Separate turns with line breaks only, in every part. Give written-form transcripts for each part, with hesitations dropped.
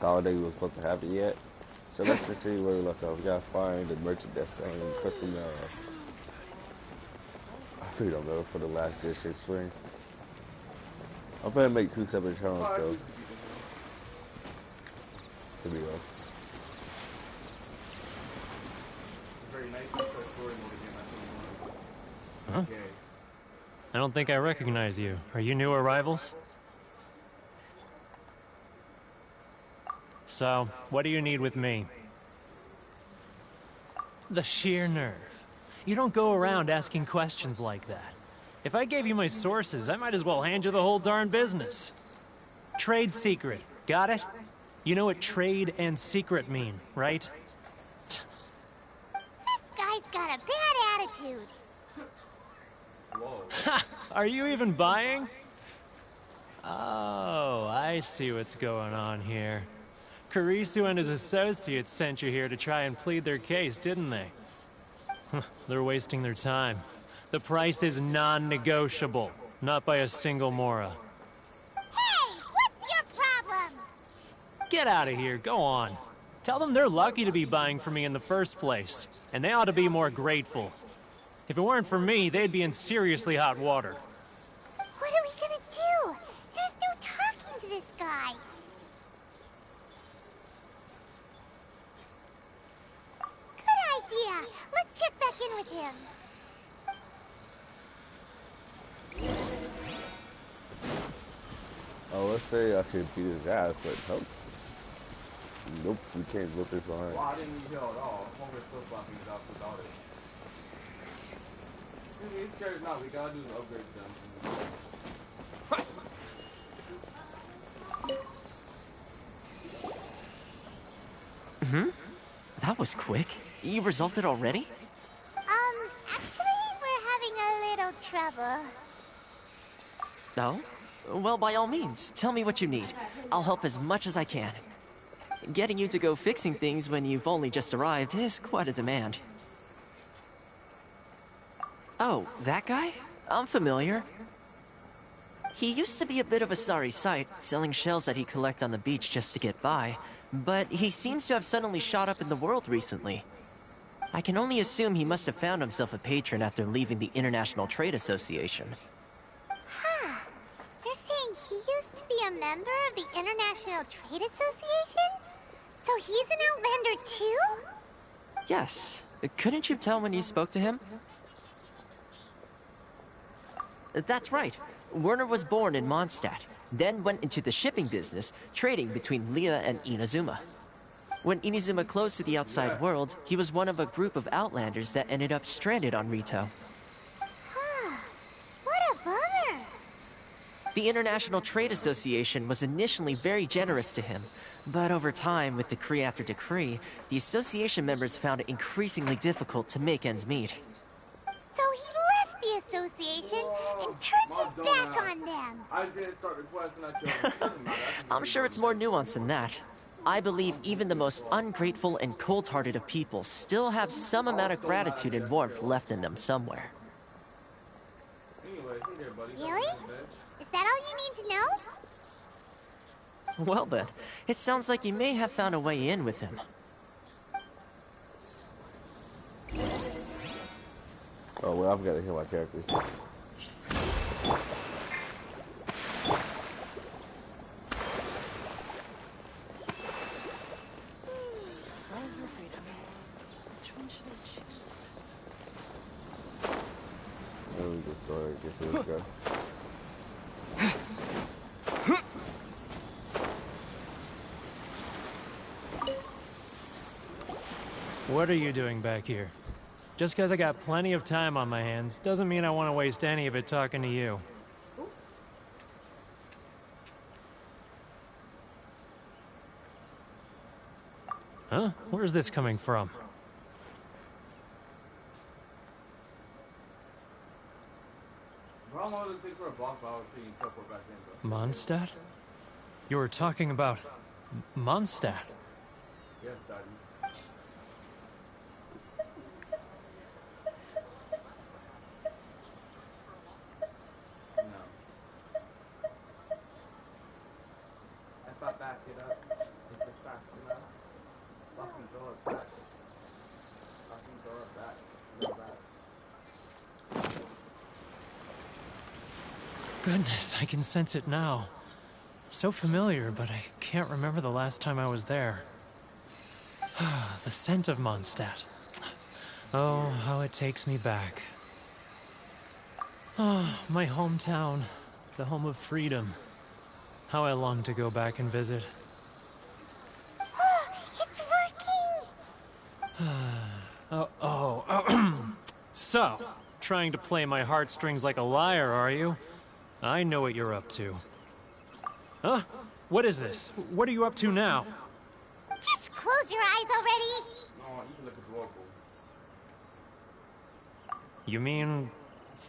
holiday was supposed to happen yet. So let's continue where we left off. We gotta find the merchant that's selling crystal mirror. I figured I'm for the last district swing. I'm gonna make 2 separate channels though. Here we go.
Huh? I don't think I recognize you. Are you new arrivals? So, what do you need with me? The sheer nerve. You don't go around asking questions like that. If I gave you my sources, I might as well hand you the whole darn business. Trade secret. Got it? You know what trade and secret mean, right?
This guy's got a bad attitude.
Ha! Are you even buying? Oh, I see what's going on here. Karisu and his associates sent you here to try and plead their case, didn't they? They're wasting their time. The price is non-negotiable, not by a single Mora.
Hey, what's your problem?
Get out of here, go on. Tell them they're lucky to be buying from me in the first place, and they ought to be more grateful. If it weren't for me, they'd be in seriously hot water.
What are we gonna do? There's no talking to this guy. Good idea. Let's check back in with him.
Oh, let's say I could beat his ass, but nope. Nope, we can't whip his behind.
Well, I didn't need help at all. I'm over so fucking out without it. He's scared. No, we gotta do the upgrade
them. That was quick. You resolved it already?
Actually, we're having a little trouble.
No? Well, by all means, tell me what you need. I'll help as much as I can. Getting you to go fixing things when you've only just arrived is quite a demand. Oh, that guy? I'm familiar. He used to be a bit of a sorry sight, selling shells that he collect on the beach just to get by, but he seems to have suddenly shot up in the world recently. I can only assume he must have found himself a patron after leaving the International Trade Association.
Huh. You're saying he used to be a member of the International Trade Association? So he's an Outlander too?
Yes. Couldn't you tell when you spoke to him? That's right. Werner was born in Mondstadt, then went into the shipping business, trading between Leah and Inazuma. When Inazuma closed to the outside world, he was one of a group of Outlanders that ended up stranded on Rito.
Huh. What a bummer.
The International Trade Association was initially very generous to him, but over time, with decree after decree, the association members found it increasingly difficult to make ends meet.
So he left the association and turned his back on them.
I did start requesting that.
I'm sure it's more nuanced than that. I believe even the most ungrateful and cold-hearted of people still have some amount of gratitude and warmth left in them somewhere.
Really? Is that all you need to know?
Well then, it sounds like you may have found a way in with him.
Oh, well, I've got to hear my characters. Let me just get to this guy.
What are you doing back here? Just because I got plenty of time on my hands doesn't mean I want to waste any of it talking to you. Huh? Where's this coming from?
How long does it take for a block power to teleport back in, bro?
Mondstadt? You were talking about Mondstadt?
Yes, Daddy. No. If I back it up, back. I think Sora back. No back.
Goodness, I can sense it now. So familiar, but I can't remember the last time I was there. The scent of Mondstadt. Oh, how it takes me back. Oh, my hometown, the home of freedom. How I long to go back and visit.
It's working!
So, trying to play my heartstrings like a liar, are you? I know what you're up to. Huh? What is this? What are you up to now?
Just close your eyes already!
No, you look adorable.
You mean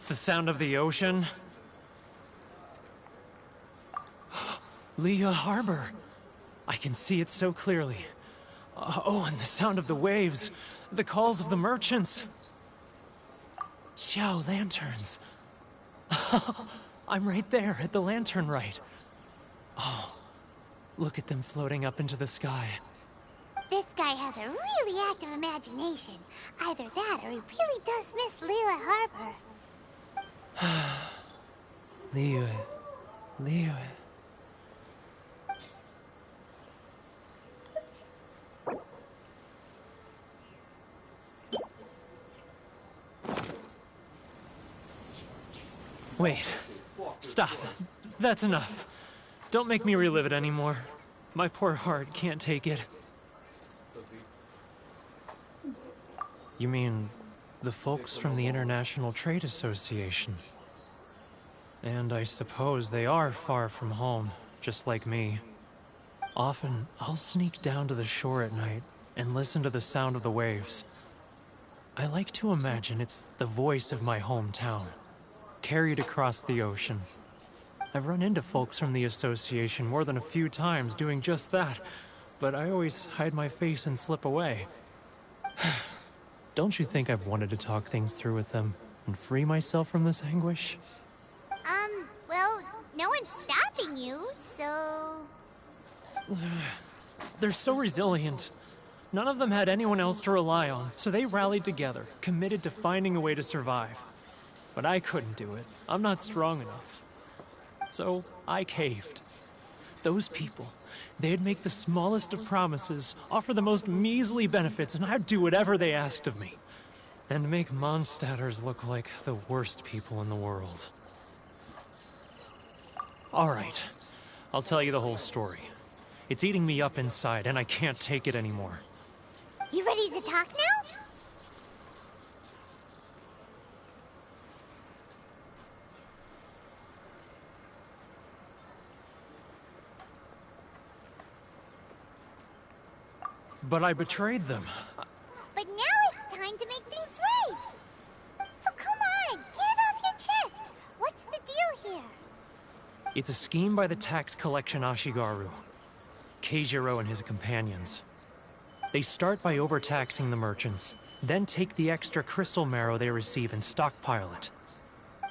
the sound of the ocean? Leah Harbor. I can see it so clearly. Oh, and the sound of the waves. The calls of the merchants. Xiao lanterns. I'm right there at the lantern right. Oh, look at them floating up into the sky.
This guy has a really active imagination. Either that or he really does miss Liyue Harbor.
Liyue. Wait. Stop. That's enough. Don't make me relive it anymore. My poor heart can't take it. You mean the folks from the International Trade Association? And I suppose they are far from home, just like me. Often, I'll sneak down to the shore at night and listen to the sound of the waves. I like to imagine it's the voice of my hometown, carried across the ocean. I've run into folks from the association more than a few times doing just that, but I always hide my face and slip away. Don't you think I've wanted to talk things through with them and free myself from this anguish?
Well, no one's stopping you, so...
They're so resilient. None of them had anyone else to rely on, so they rallied together, committed to finding a way to survive. But I couldn't do it. I'm not strong enough. So I caved. Those people, they'd make the smallest of promises, offer the most measly benefits, and I'd do whatever they asked of me. And make Mondstadters look like the worst people in the world. All right, I'll tell you the whole story. It's eating me up inside, and I can't take it anymore.
You ready to talk now?
But I betrayed them.
But now it's time to make things right! So come on, get it off your chest! What's the deal here?
It's a scheme by the tax collection Ashigaru, Keijiro and his companions. They start by overtaxing the merchants, then take the extra crystal marrow they receive and stockpile it.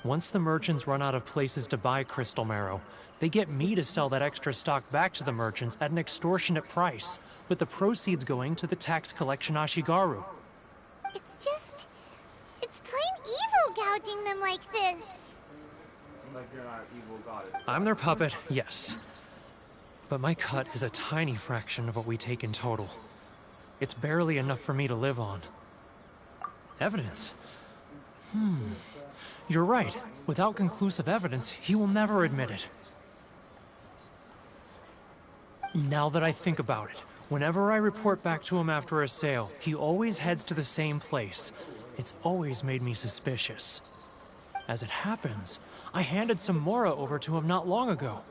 Once the merchants run out of places to buy crystal marrow, they get me to sell that extra stock back to the merchants at an extortionate price, with the proceeds going to the tax collection Ashigaru.
It's plain evil gouging them like this.
Like you're not evil goddess.
I'm their puppet, yes. But my cut is a tiny fraction of what we take in total. It's barely enough for me to live on. Evidence? You're right. Without conclusive evidence, he will never admit it. Now that I think about it, whenever I report back to him after a sale, he always heads to the same place. It's always made me suspicious. As it happens, I handed some Mora over to him not long ago.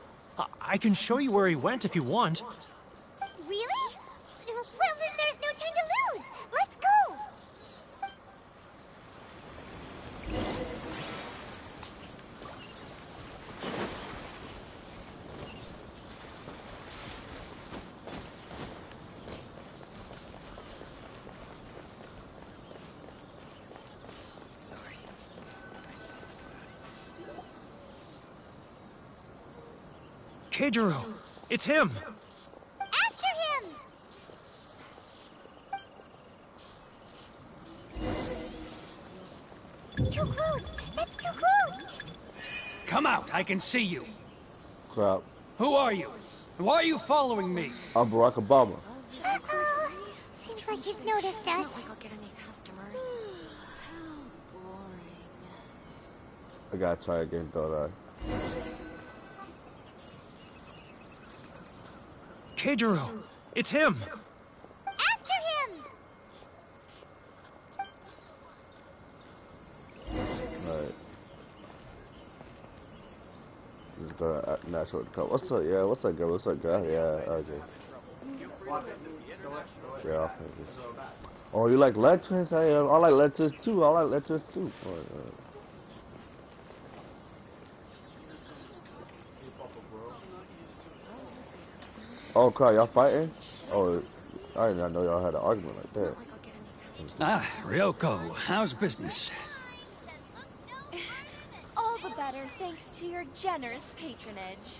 I can show you where he went if you want.
Really? Well, then there's no time to lose! Let's go!
Keijiro! It's him!
After him! too close! That's too close!
Come out, I can see you.
Crap.
Who are you? Why are you following me?
I'm Barack Obama.
Seems like he's noticed us.
I'll get any customers. How boring.
I gotta try again, don't I?
Keijiro! It's him!
After him!
Alright. Just gonna natural come. What's up? Yeah, what's up, girl? What's up, girl? Yeah, okay. Yeah, I'll finish this. Oh, you like Letras? I like Letras too. I like Letras too. Oh, crap, y'all fighting? Oh, I did not know y'all had an argument like that.
Ah, Ryoko, how's business?
All the better thanks to your generous patronage.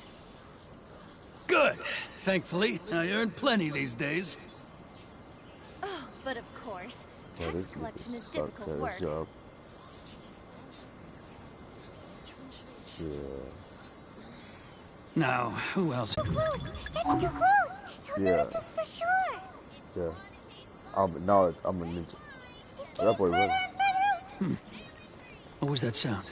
Good. Thankfully, I earn plenty these days.
Oh, but of course,
Yeah,
tax collection is difficult work.
Job. Yeah.
Now, who else?
Too close! That's too close! He'll
Yeah.
notice us for sure!
Yeah. I'm a ninja.
He's
That
getting
boy
further
running.
and further.
What was that sound?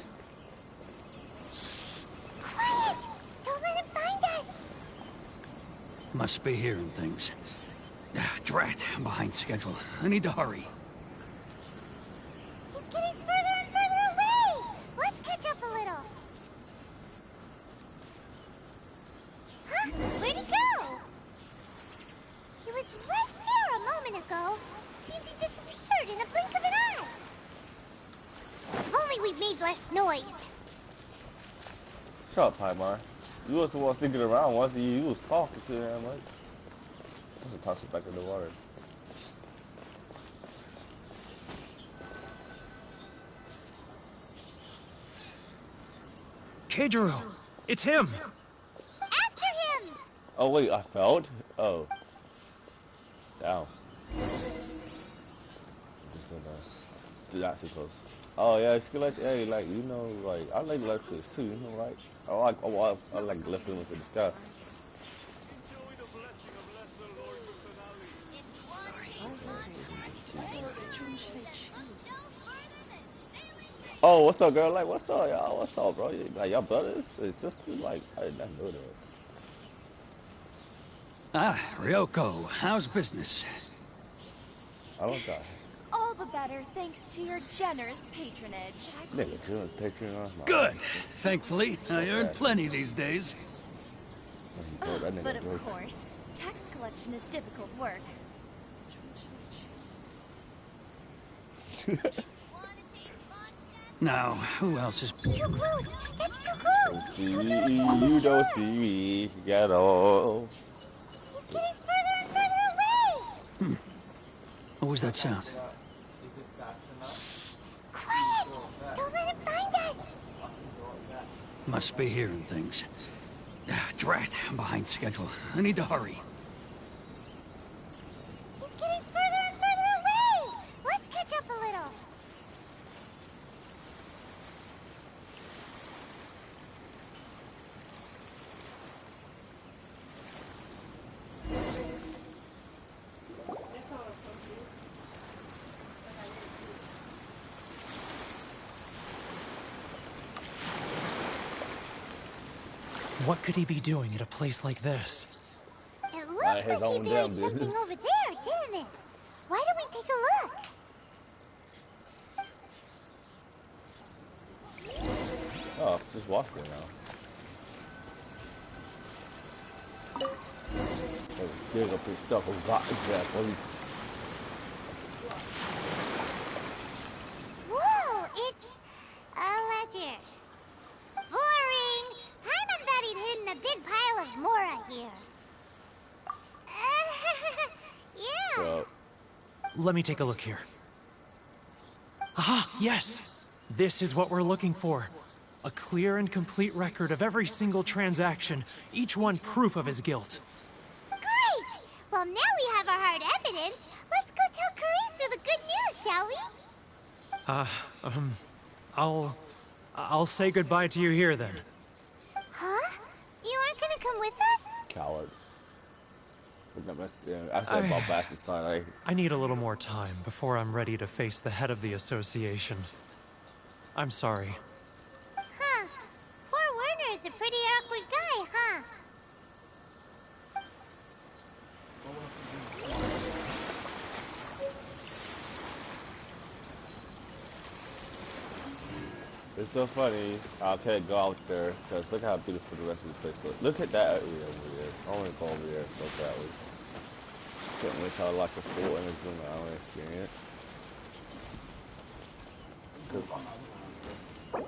Quiet! Don't let him find us!
Must be hearing things. Ah, drat, I'm behind schedule. I need to hurry.
He's getting further and further away! Let's catch up a little. Huh? Where'd he go? He was right there a moment ago. Seems he disappeared in a blink of an eye. If only we made less noise.
Shut up, Paimon. You was the one sticking around once you was talking to him, like. Just toss it back in the water.
Keijiro! It's him!
After him!
Oh wait, I failed? Oh. Down. That's too close. Oh yeah, it's like, hey, like, you know, like, I like Lexus too, you know, right? I like lifting with the sky. Oh, what's up, girl? Like, what's up, y'all? What's up, bro? Like, y'all brothers? It's just like, I didn't know that.
Ah, Ryoko, how's business?
I don't got
All the better thanks to your generous patronage.
nigga doing picture of my
Good. Thankfully, I earn plenty these days.
Oh, that
But
nigga
of course, tax collection is difficult work.
Now, who else is...
Too close! That's too close!
you don't see me at all.
He's getting further and further away!
What was that sound?
Quiet! Don't let him find us!
Must be hearing things. Ah, drat, I'm behind schedule. I need to hurry.
He's getting further and further away! Let's catch up a little.
What could he be doing at a place like this?
It looked
Mind his
like
own
he
damn
buried something
business.
over there, didn't it? Why don't we take a look?
Oh, just walk there now. Oh, dig up his stuff. Oh, God, exactly.
Whoa, it's a ledger. Boring. Paimon thought he'd hidden a big pile of Mora here. Yeah.
Well,
Let me take a look here. Ah, yes! This is what we're looking for. A clear and complete record of every single transaction, each one proof of his guilt.
Great! Well, now we have our hard evidence. Let's go tell Karisu the good news, shall we?
I'll say goodbye to you here then.
Huh? You aren't gonna come with us?
Cowards. I said about bastard son.
I need a little more time before I'm ready to face the head of the association. I'm sorry.
Huh. Poor Werner's a pretty awkward guy, huh?
It's so funny. I can't go out there because look how beautiful the rest of the place looks. Look at that area over there. I want to go over there so badly. Couldn't wait till I like a full Inazuma Island experience.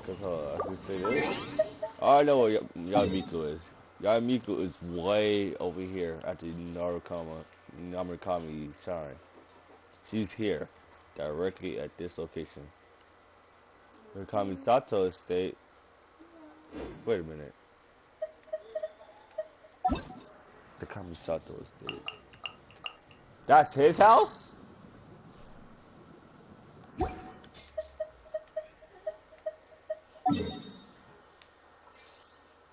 Cause I just say this. I know where Yamiku is. Yamiku is way over here at the Narakami Shrine. She's here, directly at this location. The Kamisato estate. Wait a minute. The Kamisato estate. That's his house?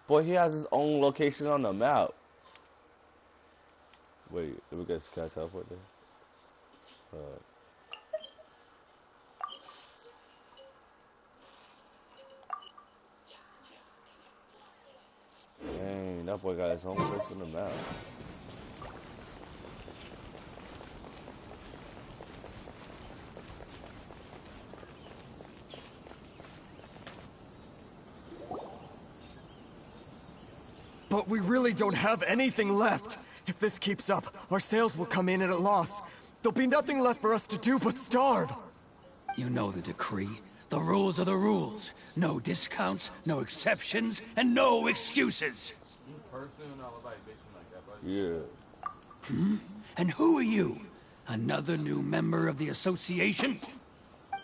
Boy, he has his own location on the map. Wait, did we get Sky Teleport there? Dang, that boy got his own place on the map.
But we really don't have anything left. If this keeps up, our sales will come in at a loss. There'll be nothing left for us to do but starve.
You know the decree. The rules are the rules. No discounts, no exceptions, and no excuses.
Yeah.
And who are you? Another new member of the association?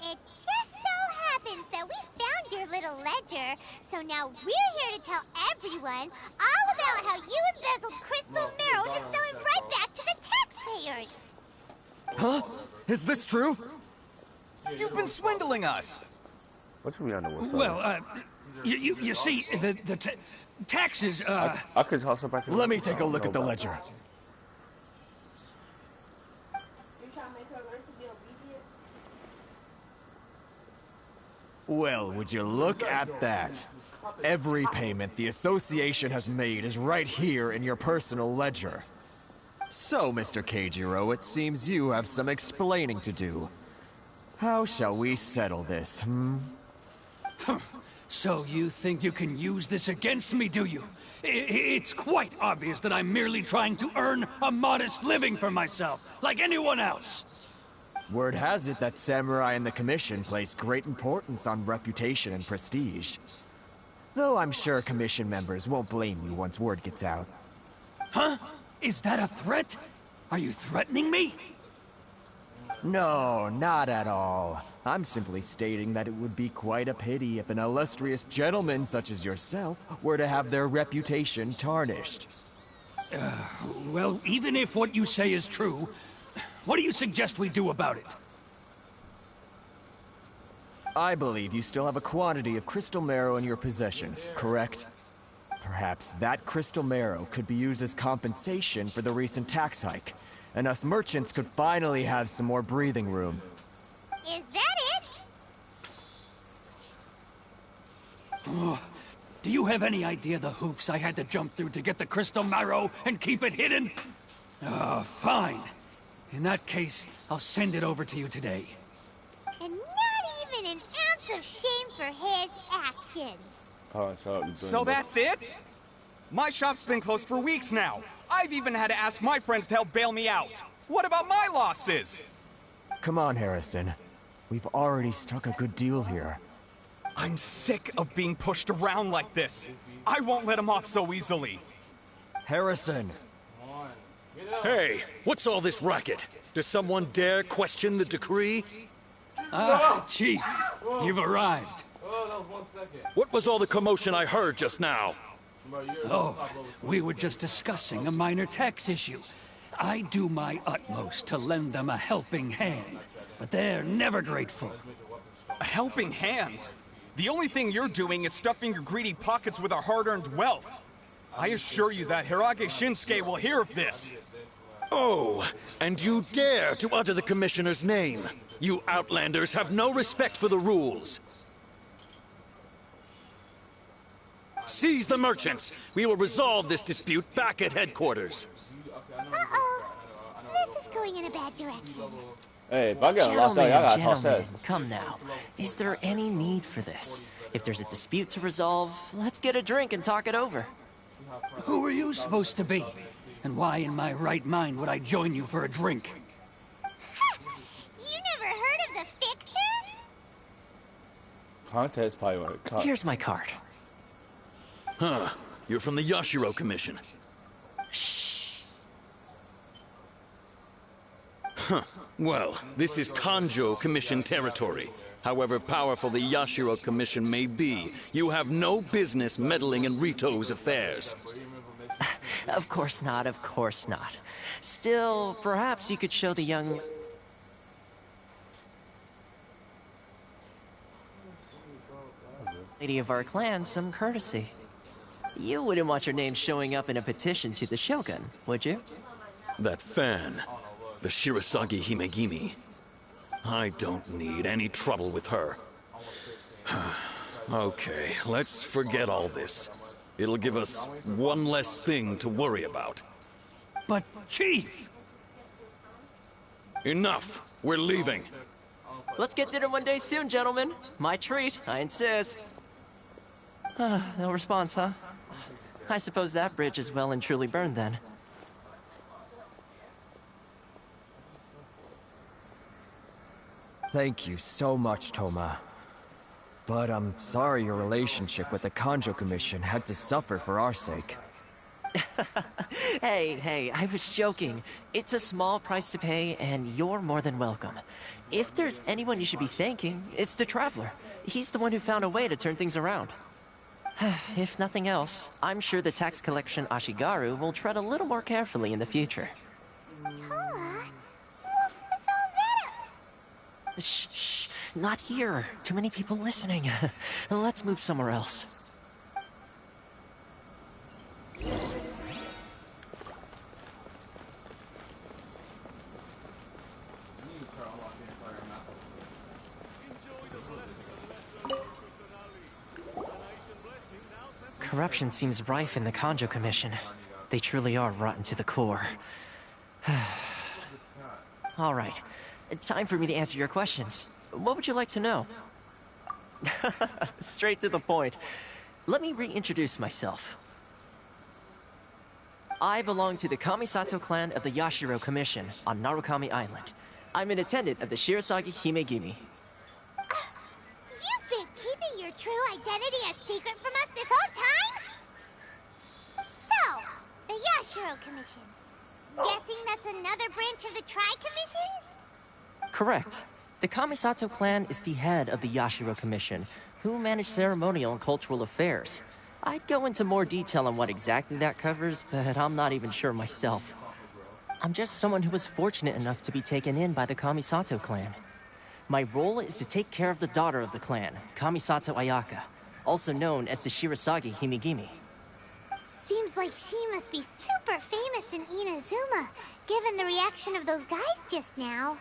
It just so happens that we found your little ledger, so now we're here to tell everyone all about how you embezzled crystal marrow to sell it right back to the taxpayers.
Huh? Is this true? You've been swindling us!
What do we understand?
Well, you see, the taxes,
I could toss it back in.
Let me take a look at the ledger. Well, would you look at that? Every payment the association has made is right here in your personal ledger. So, Mr. Keijiro, it seems you have some explaining to do. How shall we settle this,
So you think you can use this against me, do you? It's quite obvious that I'm merely trying to earn a modest living for myself, like anyone else.
Word has it that Samurai and the Commission place great importance on reputation and prestige. Though I'm sure Commission members won't blame you once word gets out.
Huh? Is that a threat? Are you threatening me?
No, not at all. I'm simply stating that it would be quite a pity if an illustrious gentleman such as yourself were to have their reputation tarnished.
Well, even if what you say is true, what do you suggest we do about it?
I believe you still have a quantity of crystal marrow in your possession, correct? Perhaps that crystal marrow could be used as compensation for the recent tax hike, and us merchants could finally have some more breathing room.
Is that it?
Do you have any idea the hoops I had to jump through to get the crystal marrow and keep it hidden? Fine. In that case, I'll send it over to you today.
And not even an ounce of shame for his actions.
So that's it? My shop's been closed for weeks now. I've even had to ask my friends to help bail me out. What about my losses?
Come on, Harrison. We've already struck a good deal here.
I'm sick of being pushed around like this. I won't let him off so easily.
Harrison!
Hey, what's all this racket? Does someone dare question the decree?
Chief, you've arrived.
What was all the commotion I heard just now?
Oh, we were just discussing a minor tax issue. I do my utmost to lend them a helping hand, but they're never grateful.
A helping hand? The only thing you're doing is stuffing your greedy pockets with our hard-earned wealth. I assure you that Hirage Shinsuke will hear of this.
Oh, and you dare to utter the Commissioner's name. You Outlanders have no respect for the rules. Seize the merchants. We will resolve this dispute back at headquarters.
Uh-oh. This is going in a bad direction.
Hey, if I get lost out, y'all gotta talk sense.
Come now. Is there any need for this? If there's a dispute to resolve, let's get a drink and talk it over.
Who are you supposed to be? And why in my right mind would I join you for a drink?
You never heard of the Fixer?
Context probably won't cut.
Here's my card.
Huh. You're from the Yashiro Commission.
Shh.
Huh. Well, this is Kanjo Commission territory. However powerful the Yashiro Commission may be, you have no business meddling in Rito's affairs.
Of course not, of course not. Still, perhaps you could show the young... lady of our clan some courtesy. You wouldn't want your name showing up in a petition to the Shogun, would you?
That fan, the Shirasagi Himegimi. I don't need any trouble with her. Okay, let's forget all this. It'll give us one less thing to worry about.
But, Chief!
Enough! We're leaving.
Let's get dinner one day soon, gentlemen. My treat, I insist. No response, huh? I suppose that bridge is well and truly burned then.
Thank you so much, Toma. But I'm sorry your relationship with the Kanjo Commission had to suffer for our sake.
Hey, I was joking. It's a small price to pay, and you're more than welcome. If there's anyone you should be thanking, it's the Traveler. He's the one who found a way to turn things around. If nothing else, I'm sure the tax collection Ashigaru will tread a little more carefully in the future.
Toma? What was all that?
Shh, not here. Too many people listening. Let's move somewhere else. Corruption seems rife in the Kanjo Commission. They truly are rotten to the core. All right, time for me to answer your questions. What would you like to know? Straight to the point. Let me reintroduce myself. I belong to the Kamisato clan of the Yashiro Commission on Narukami Island. I'm an attendant of the Shirasagi Himegimi.
You've been keeping your true identity a secret from us this whole time? So, the Yashiro Commission. Guessing that's another branch of the Tri-Commission?
Correct. The Kamisato clan is the head of the Yashiro Commission, who manage ceremonial and cultural affairs. I'd go into more detail on what exactly that covers, but I'm not even sure myself. I'm just someone who was fortunate enough to be taken in by the Kamisato clan. My role is to take care of the daughter of the clan, Kamisato Ayaka, also known as the Shirasagi Himegimi.
Seems like she must be super famous in Inazuma, given the reaction of those guys just now.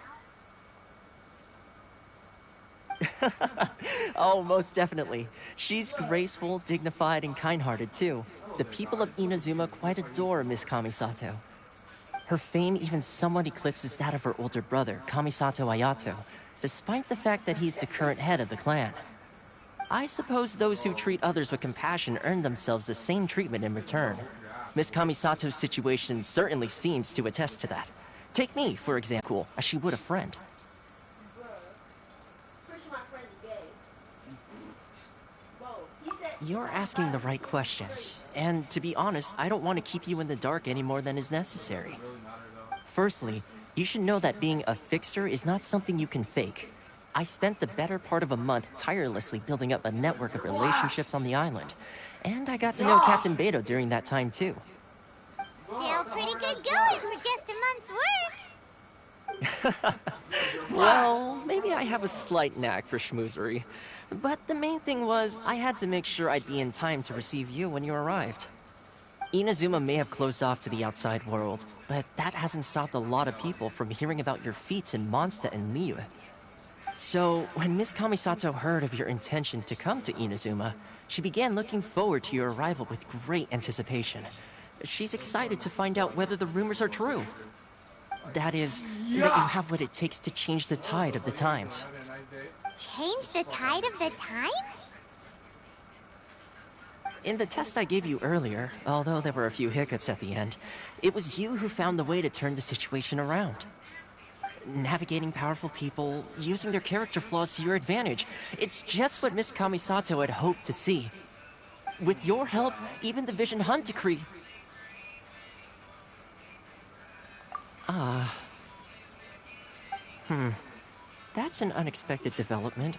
Oh, most definitely. She's graceful, dignified, and kind-hearted, too. The people of Inazuma quite adore Miss Kamisato. Her fame even somewhat eclipses that of her older brother, Kamisato Ayato, despite the fact that he's the current head of the clan. I suppose those who treat others with compassion earn themselves the same treatment in return. Miss Kamisato's situation certainly seems to attest to that. Take me, for example, as she would a friend. You're asking the right questions, and to be honest, I don't want to keep you in the dark any more than is necessary. Firstly, you should know that being a fixer is not something you can fake. I spent the better part of a month tirelessly building up a network of relationships on the island, and I got to know Captain Beto during that time too.
Still pretty good going for just a month's work.
Well, maybe maybe I have a slight knack for schmoozery. But the main thing was, I had to make sure I'd be in time to receive you when you arrived. Inazuma may have closed off to the outside world, but that hasn't stopped a lot of people from hearing about your feats in Mondstadt and Liyue. So, when Miss Kamisato heard of your intention to come to Inazuma, she began looking forward to your arrival with great anticipation. She's excited to find out whether the rumors are true. That is, that you have what it takes to change the tide of the times.
Change the tide of the times?
In the test I gave you earlier, although there were a few hiccups at the end, it was you who found the way to turn the situation around. Navigating powerful people, using their character flaws to your advantage. It's just what Miss Kamisato had hoped to see. With your help, even the Vision Hunt decree... That's an unexpected development.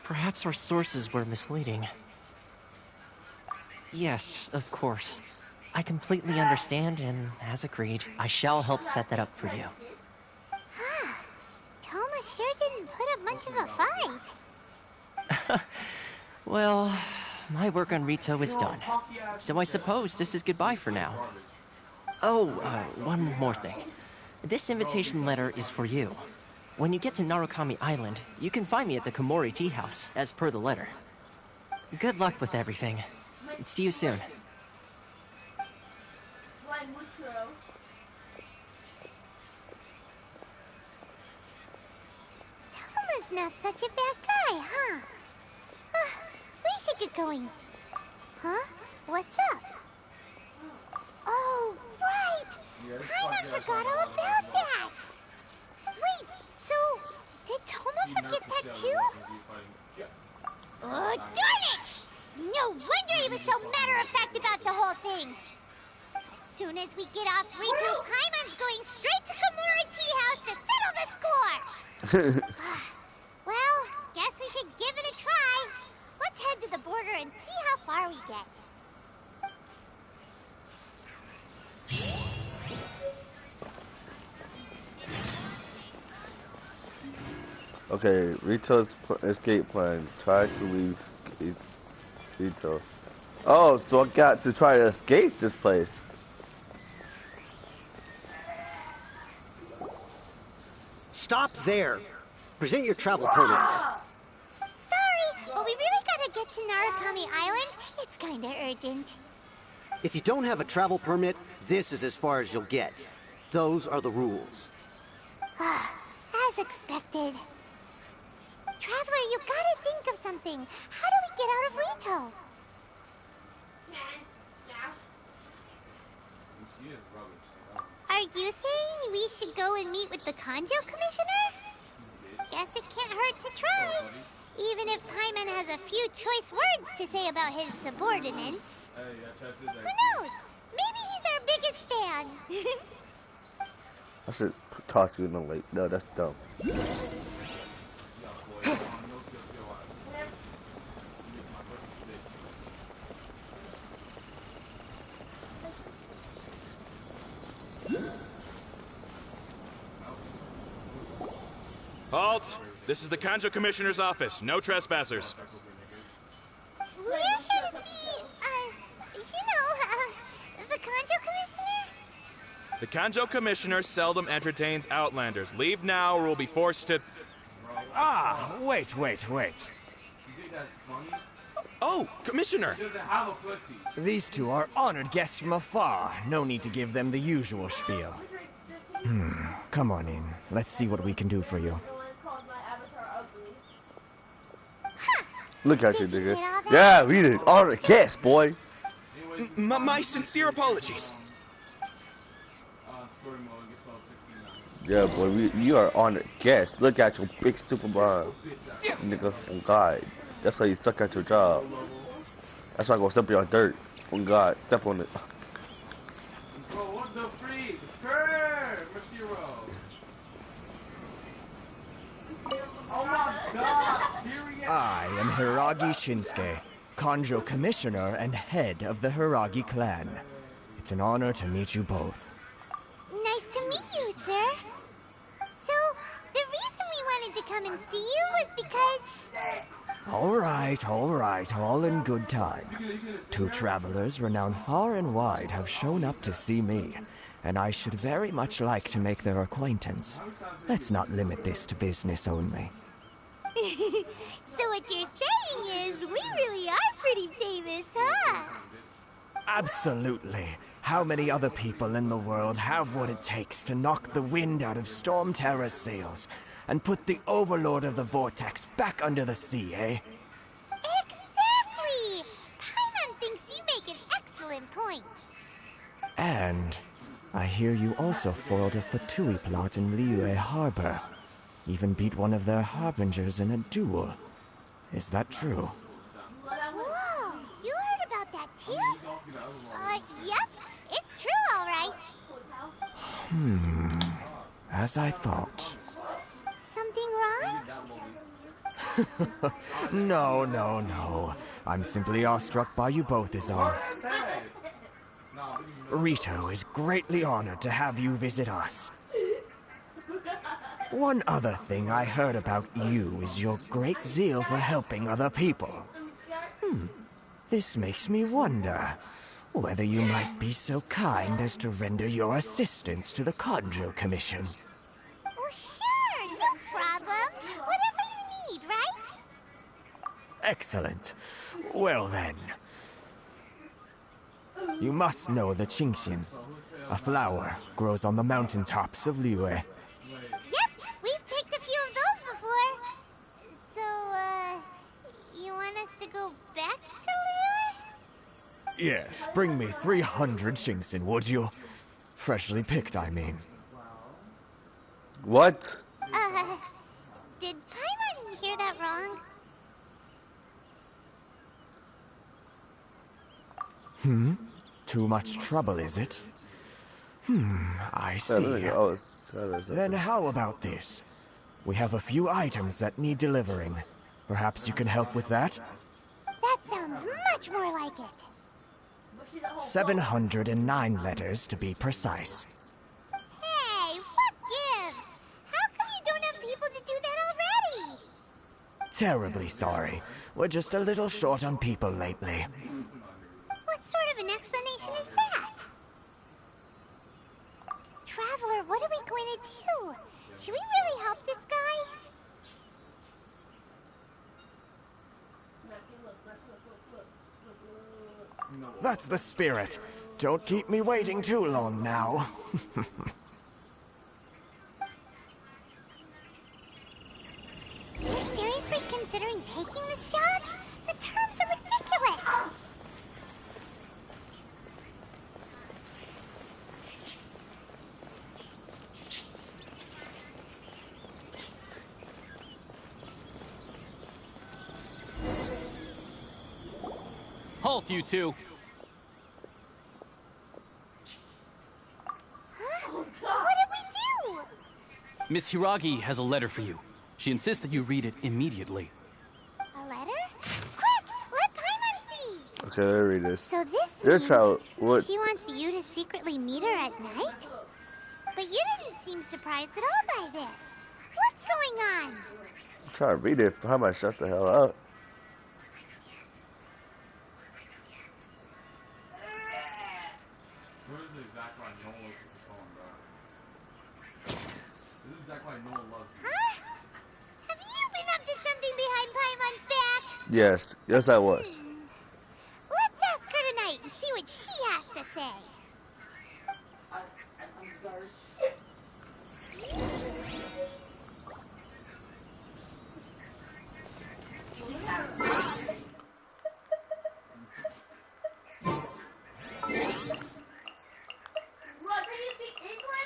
Perhaps our sources were misleading. Yes, of course. I completely understand, and as agreed, I shall help set that up for you.
Toma sure didn't put up much of a fight.
Well, my work on Rito is done. So I suppose this is goodbye for now. Oh, one more thing. This invitation letter is for you. When you get to Narukami Island, you can find me at the Komori Tea House, as per the letter. Good luck with everything. See you soon.
Toma's not such a bad guy, huh? We should get going. Huh? What's up? Oh, right! Paimon forgot all about that! Wait, so... did Toma forget that too? Oh, darn it! No wonder he was so matter-of-fact about the whole thing! As soon as we get off Rito, Paimon's going straight to Komori Tea House to settle the score! Well, guess we should give it a try. Let's head to the border and see how far we get.
Okay, Rito's escape plan. Try to leave Rito. Oh, so I got to try to escape this place.
Stop there. Present your travel permits.
Sorry, but we really gotta get to Narukami Island. It's kinda urgent.
If you don't have a travel permit, this is as far as you'll get. Those are the rules.
As expected. Traveler, you gotta think of something. How do we get out of Rito? Are you saying we should go and meet with the Kanjo Commissioner? Guess it can't hurt to try. Even if Paimon has a few choice words to say about his subordinates. Who knows? Maybe he's our biggest fan.
I should toss you in the lake. No, that's dumb.
Halt! This is the Kanjo Commissioner's office. No trespassers.
We're here to see, the Kanjo Commissioner?
The Kanjo Commissioner seldom entertains Outlanders. Leave now or we'll be forced to...
Ah, wait.
Oh, Commissioner!
These two are honored guests from afar. No need to give them the usual spiel. Come on in. Let's see what we can do for you.
Look at you, nigga. Yeah, we did honored guests, boy.
My sincere apologies.
Yeah, boy, you are honored guests. Look at your big stupid mind. Nigga, on God. That's why you suck at your job. That's why I go step on your dirt. On God, step on it.
Bro, what the freak? Turn, Mashiro. Oh my God! Here we go.
I am Hiragi Shinsuke, Kanjo Commissioner and head of the Hiragi clan. It's an honor to meet you both.
Nice to meet you, sir. So, the reason we wanted to come and see you was because...
All right, all in good time. Two travelers renowned far and wide have shown up to see me, and I should very much like to make their acquaintance. Let's not limit this to business only.
So what you're saying is we really are pretty famous, huh?
Absolutely. How many other people in the world have what it takes to knock the wind out of Storm Terror's sails and put the Overlord of the Vortex back under the sea, eh?
Exactly! Paimon thinks you make an excellent point.
And I hear you also foiled a Fatui plot in Liyue Harbor. Even beat one of their harbingers in a duel. Is that true?
Whoa! You heard about that too? Yep. It's true, all right.
As I thought.
Something wrong?
No. I'm simply awestruck by you both is all. Rito is greatly honored to have you visit us. One other thing I heard about you is your great zeal for helping other people. This makes me wonder whether you might be so kind as to render your assistance to the Kanjo Commission.
Oh, sure, no problem. Whatever you need, right?
Excellent. Well then. You must know the Qingxin. A flower grows on the mountaintops of Liyue.
Yep, we've picked a few of those before. So, you want us to go back to Liyue?
Yes, bring me 300 Qingxin, would you? Freshly picked, I mean.
What?
Did Paimon hear that wrong?
Too much trouble, is it? I see. Then how about this? We have a few items that need delivering. Perhaps you can help with that?
That sounds much more like it.
709 letters to be precise.
Hey, what gives? How come you don't have people to do that already?
Terribly sorry. We're just a little short on people lately.
What sort of an explanation is that? Traveler, what are we going to do? Should we really help this guy?
That's the spirit. Don't keep me waiting too long now.
You're seriously considering taking this job? The terms are ridiculous!
Halt, you two!
Huh? What did we do?
Miss Hiragi has a letter for you. She insists that you read it immediately.
A letter? Quick! Let Paimon see!
Okay, let me read this.
So this
Your
means
child, what?
she wants you to secretly meet her at night? But you didn't seem surprised at all by this. What's going on?
I'm trying to read it. How am I shut the hell up?
What is the exact line no one looks at the phone, bro? This is the exact line no one loves.
Huh? Have you been up to something behind Paimon's back?
Yes, I was.
Let's ask her tonight and see what she has to say.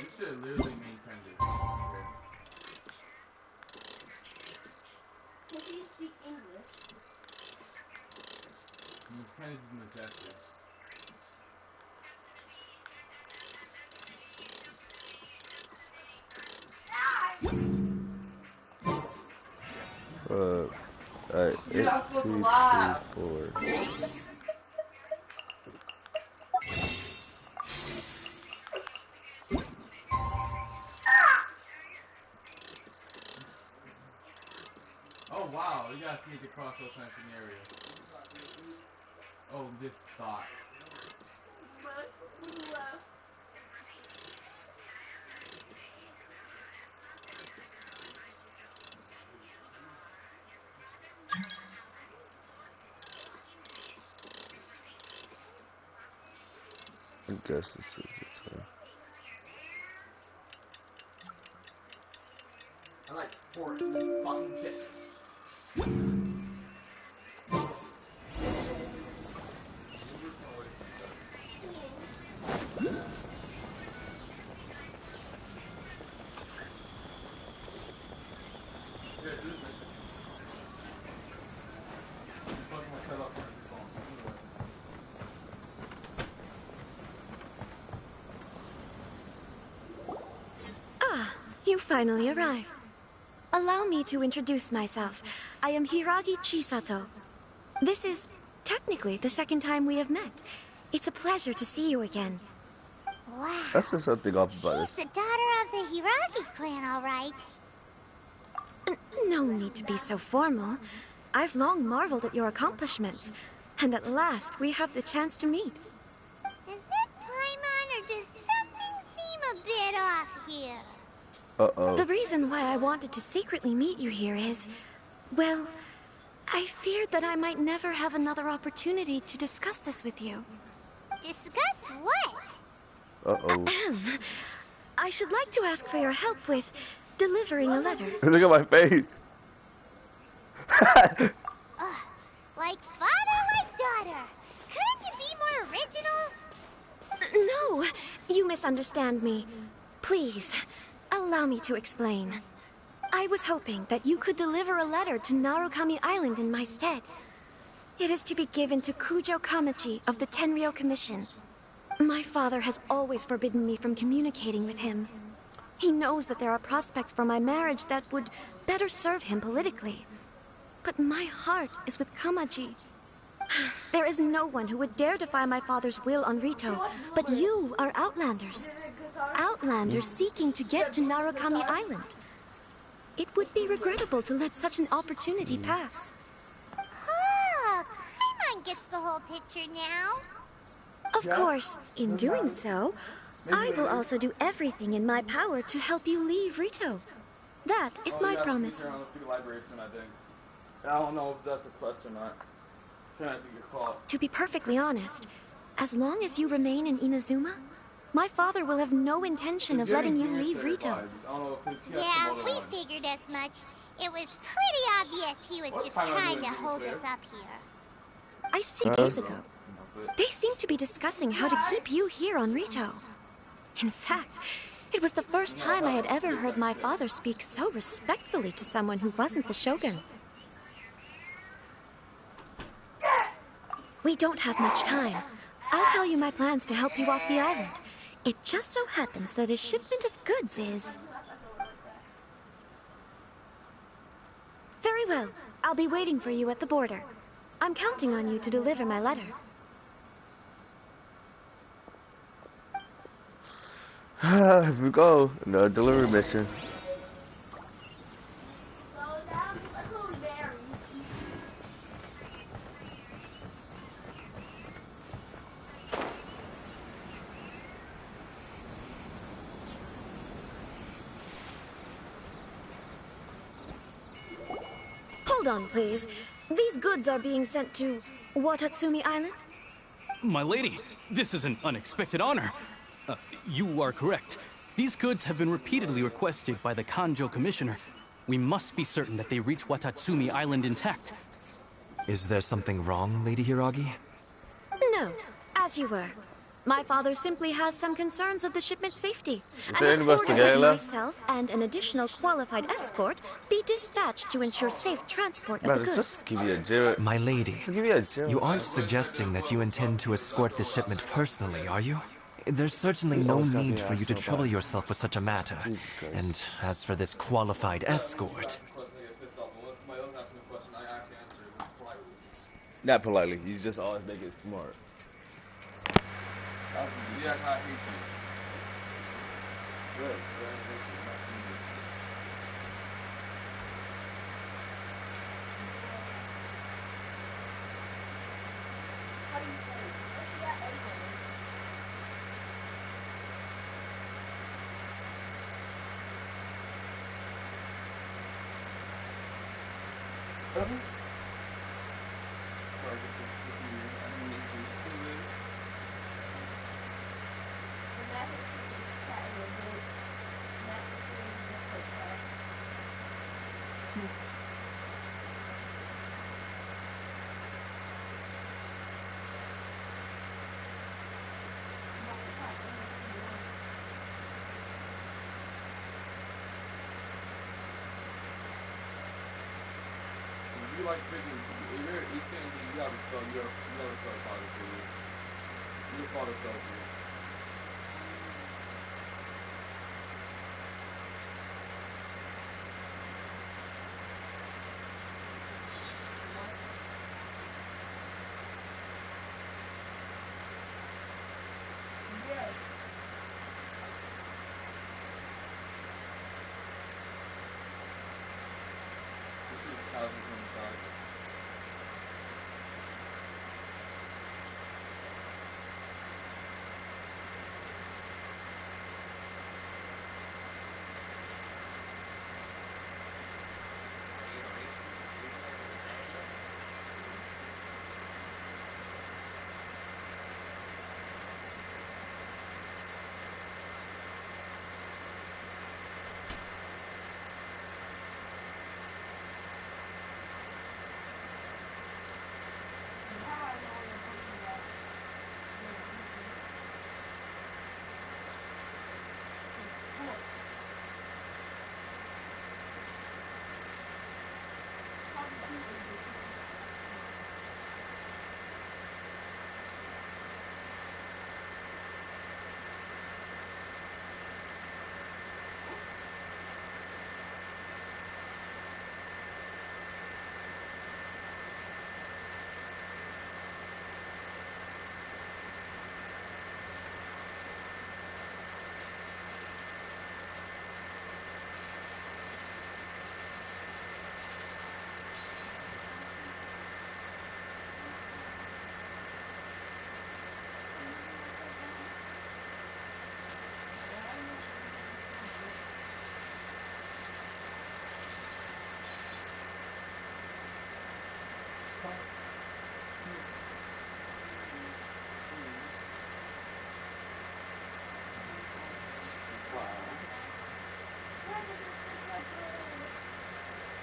This shit literally means Candace. Okay.
Do you speak English?
Miss Candace is majestic.
Alright, 8, 2, 3, 4.
wow, you gotta sneak across those fencing areas. Oh, this thought.
I guess this is the time.
I like sports and fucking shit.
You finally arrived. Allow me to introduce myself. I am Hiragi Chisato. This is technically the second time we have met. It's a pleasure to see you again.
Wow.
That's just something off about
She's
this.
the daughter of the Hiragi clan, all right.
No need to be so formal. I've long marveled at your accomplishments, and at last we have the chance to meet.
Is it Paimon, or does something seem a bit off here?
Uh-oh.
The reason why I wanted to secretly meet you here is, well, I feared that I might never have another opportunity to discuss this with you.
Discuss what?
Uh-oh.
I should like to ask for your help with delivering a letter.
Look at my face.
Like father, like daughter. Couldn't you be more original?
No, you misunderstand me. Please, allow me to explain. I was hoping that you could deliver a letter to Narukami Island in my stead. It is to be given to Kujo Kamachi of the Tenryou Commission. My father has always forbidden me from communicating with him. He knows that there are prospects for my marriage that would better serve him politically. But my heart is with Kamaji. There is no one who would dare defy my father's will on Rito, but you are Outlanders. Outlanders seeking to get to Narukami Island. It would be regrettable to let such an opportunity pass.
Ah, Paimon gets the whole picture now.
Of course, in doing so, I will also do everything in my power to help you leave Rito. That is my promise.
I don't know if that's a quest or not. Trying to get caught.
To be perfectly honest, as long as you remain in Inazuma, my father will have no intention of letting you leave Rito.
Yeah, we figured as much. It was pretty obvious he was just trying to hold us up here.
I see days ago. They seemed to be discussing how to keep you here on Rito. In fact, it was the first time I had ever heard my father speak so respectfully to someone who wasn't the Shogun. We don't have much time. I'll tell you my plans to help you off the island. It just so happens that a shipment of goods is... Very well. I'll be waiting for you at the border. I'm counting on you to deliver my letter.
Here we go. Another delivery mission.
Hold on, please. These goods are being sent to Watatsumi Island?
My lady, this is an unexpected honor. You are correct. These goods have been repeatedly requested by the Kanjo Commissioner. We must be certain that they reach Watatsumi Island intact.
Is there something wrong, Lady Hiragi?
No, as you were. My father simply has some concerns of the shipment's safety, and
there
has
any
ordered that
Gala?
myself and an additional qualified escort be dispatched to ensure safe transport of the
Man,
goods.
just give me a Jared.
My lady,
Just give me a Jared.
you aren't suggesting that you intend to escort this shipment personally, are you? There's certainly no need for you to trouble yourself with such a matter. And as for this qualified escort...
Not politely. He's just always making it smart.
Yeah, I hate you. Good. Sorry, just I didn't mean to. If you like freaking, if you're Eastern, you gotta start talking to you. Your father tells you.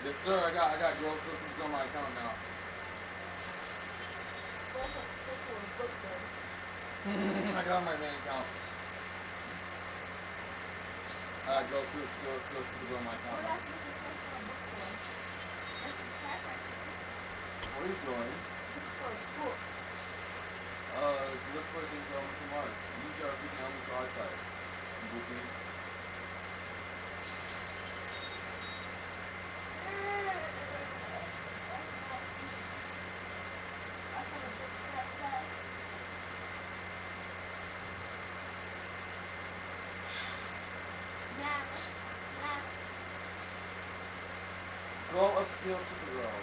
Yes, sir. I got girl systems on my account now. I got my main account. I got girl systems on my account now. What are you doing? Look for things on to Mars. Use our freaking elements to eyesight. Booking. Go upscale Supergirl.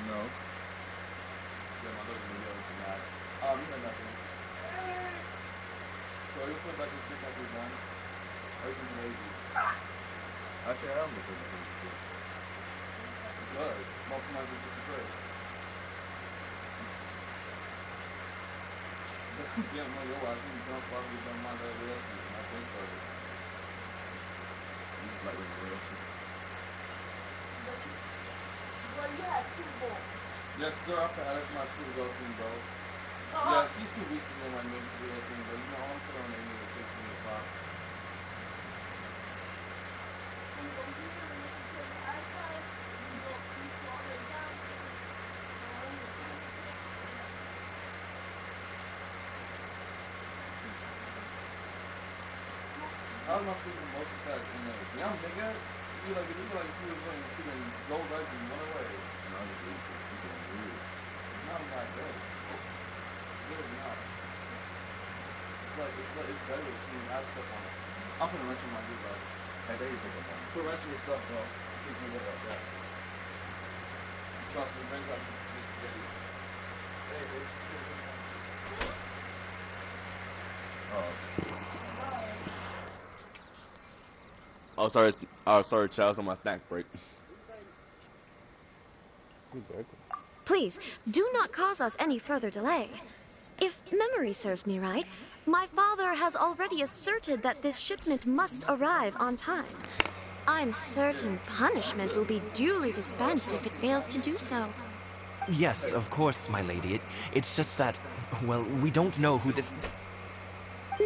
No. Yeah, my husband was yelling for that. You got nothing. So you'll put back your shit like you're done. Or you can be lazy. Actually, I am looking at this. Good. Multiply this with the trade. Yeah, no, yo, I think John probably done my real estate. I think so. He's like with real estate. Well, you have two more. Yes, sir. I have to add my two to go team, bro. Yeah, she's too weak to know my name to real team, but you know, I'm put on the name of 16 o'clock. How am I freaking most attack in there? Damn, nigga. You like, if you was going to freaking go right and run away. No, I'm just really freaking weird. It's not that good. It's really not. It's better with clean. I have stuff on it. I'm gonna wrench on my new life. Hey, there you pick up on it. Put wrench your stuff, bro. Keep me up like that. Trust me, wrench up this spaghetti. Hey,
Oh, sorry. Oh, sorry, Charles, on my snack break.
Please, do not cause us any further delay. If memory serves me right, my father has already asserted that this shipment must arrive on time. I'm certain punishment will be duly dispensed if it fails to do so.
Yes, of course, my lady. It's just that, well, we don't know who this...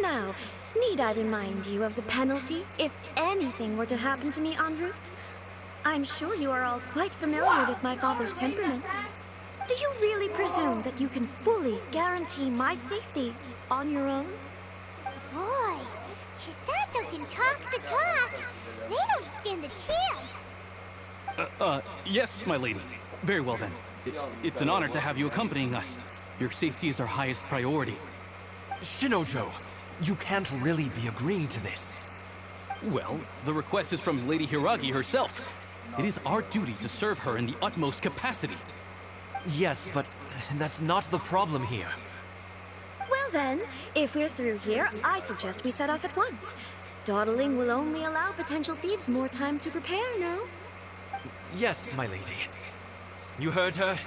Now, need I remind you of the penalty if anything were to happen to me en route? I'm sure you are all quite familiar with my father's temperament. Do you really presume that you can fully guarantee my safety on your own?
Boy, Chisato can talk the talk. They don't stand a chance.
Yes, my lady. Very well then. It's an honor to have you accompanying us. Your safety is our highest priority.
Shinojo, you can't really be agreeing to this.
Well, the request is from Lady Hiragi herself. It is our duty to serve her in the utmost capacity.
Yes, but that's not the problem here.
Well then, if we're through here, I suggest we set off at once. Dawdling will only allow potential thieves more time to prepare, no?
Yes, my lady. You heard her.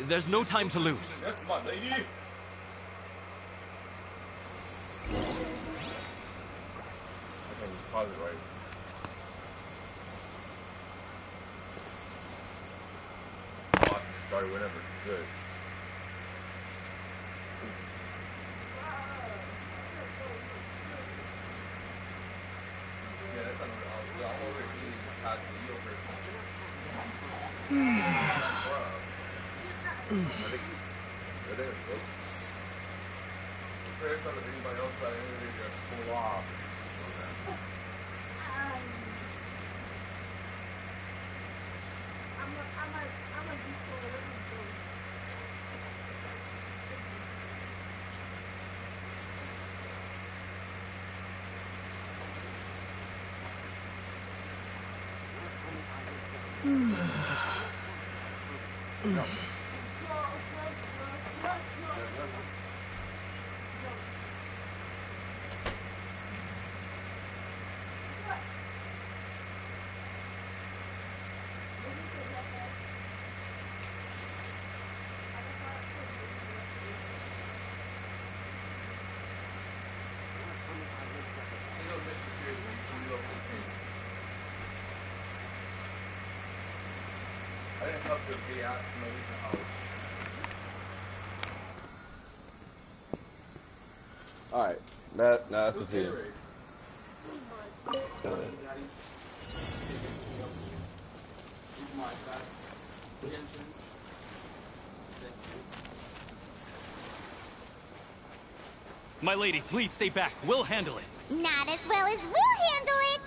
There's no time to lose.
Yes, my lady. I think it's probably right. Start whenever. Good. Yeah, that's not I'm over here past the over. There it goes. Prayers on anybody else that anything just pull off.
No.
I didn't help you get out from the house.
Alright, now let's continue.
My lady, please stay back. We'll handle it.
Not as well as we'll handle it.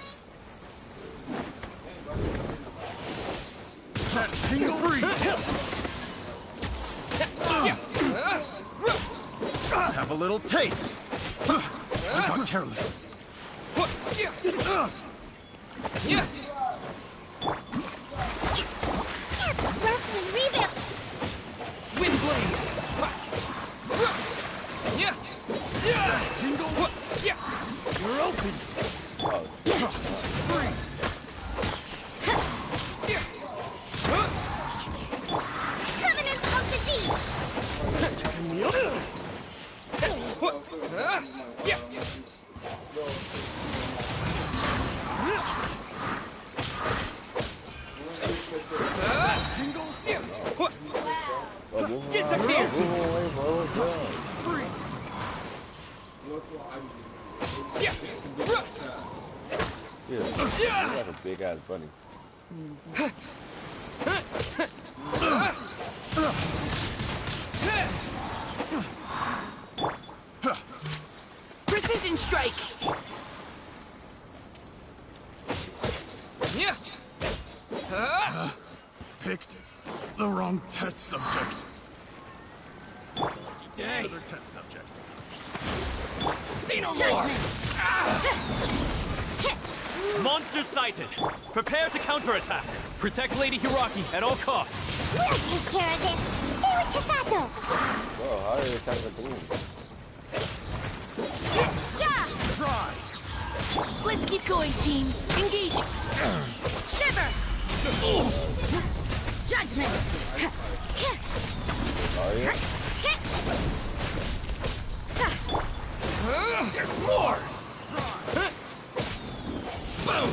Tingle free! Have a little taste! I got careless.
Wrestling revamp.
Windblade!
Tingle! You're open!
Covenant of the Deep.
Disappear!
Yeah, like a big ass bunny.
Precision strike!
Picked the wrong test subject.
Dang.
Another test subject.
See no more!
Monster sighted! Prepare to counterattack!
Protect Lady Hiraki at all costs!
We'll take care of this! Stay with Chisato!
Whoa, how did they attack the balloon?
Yeah!
Try! Let's keep going, team! Engage!
Shiver! Judgment!
Are you?
There's more! Boom!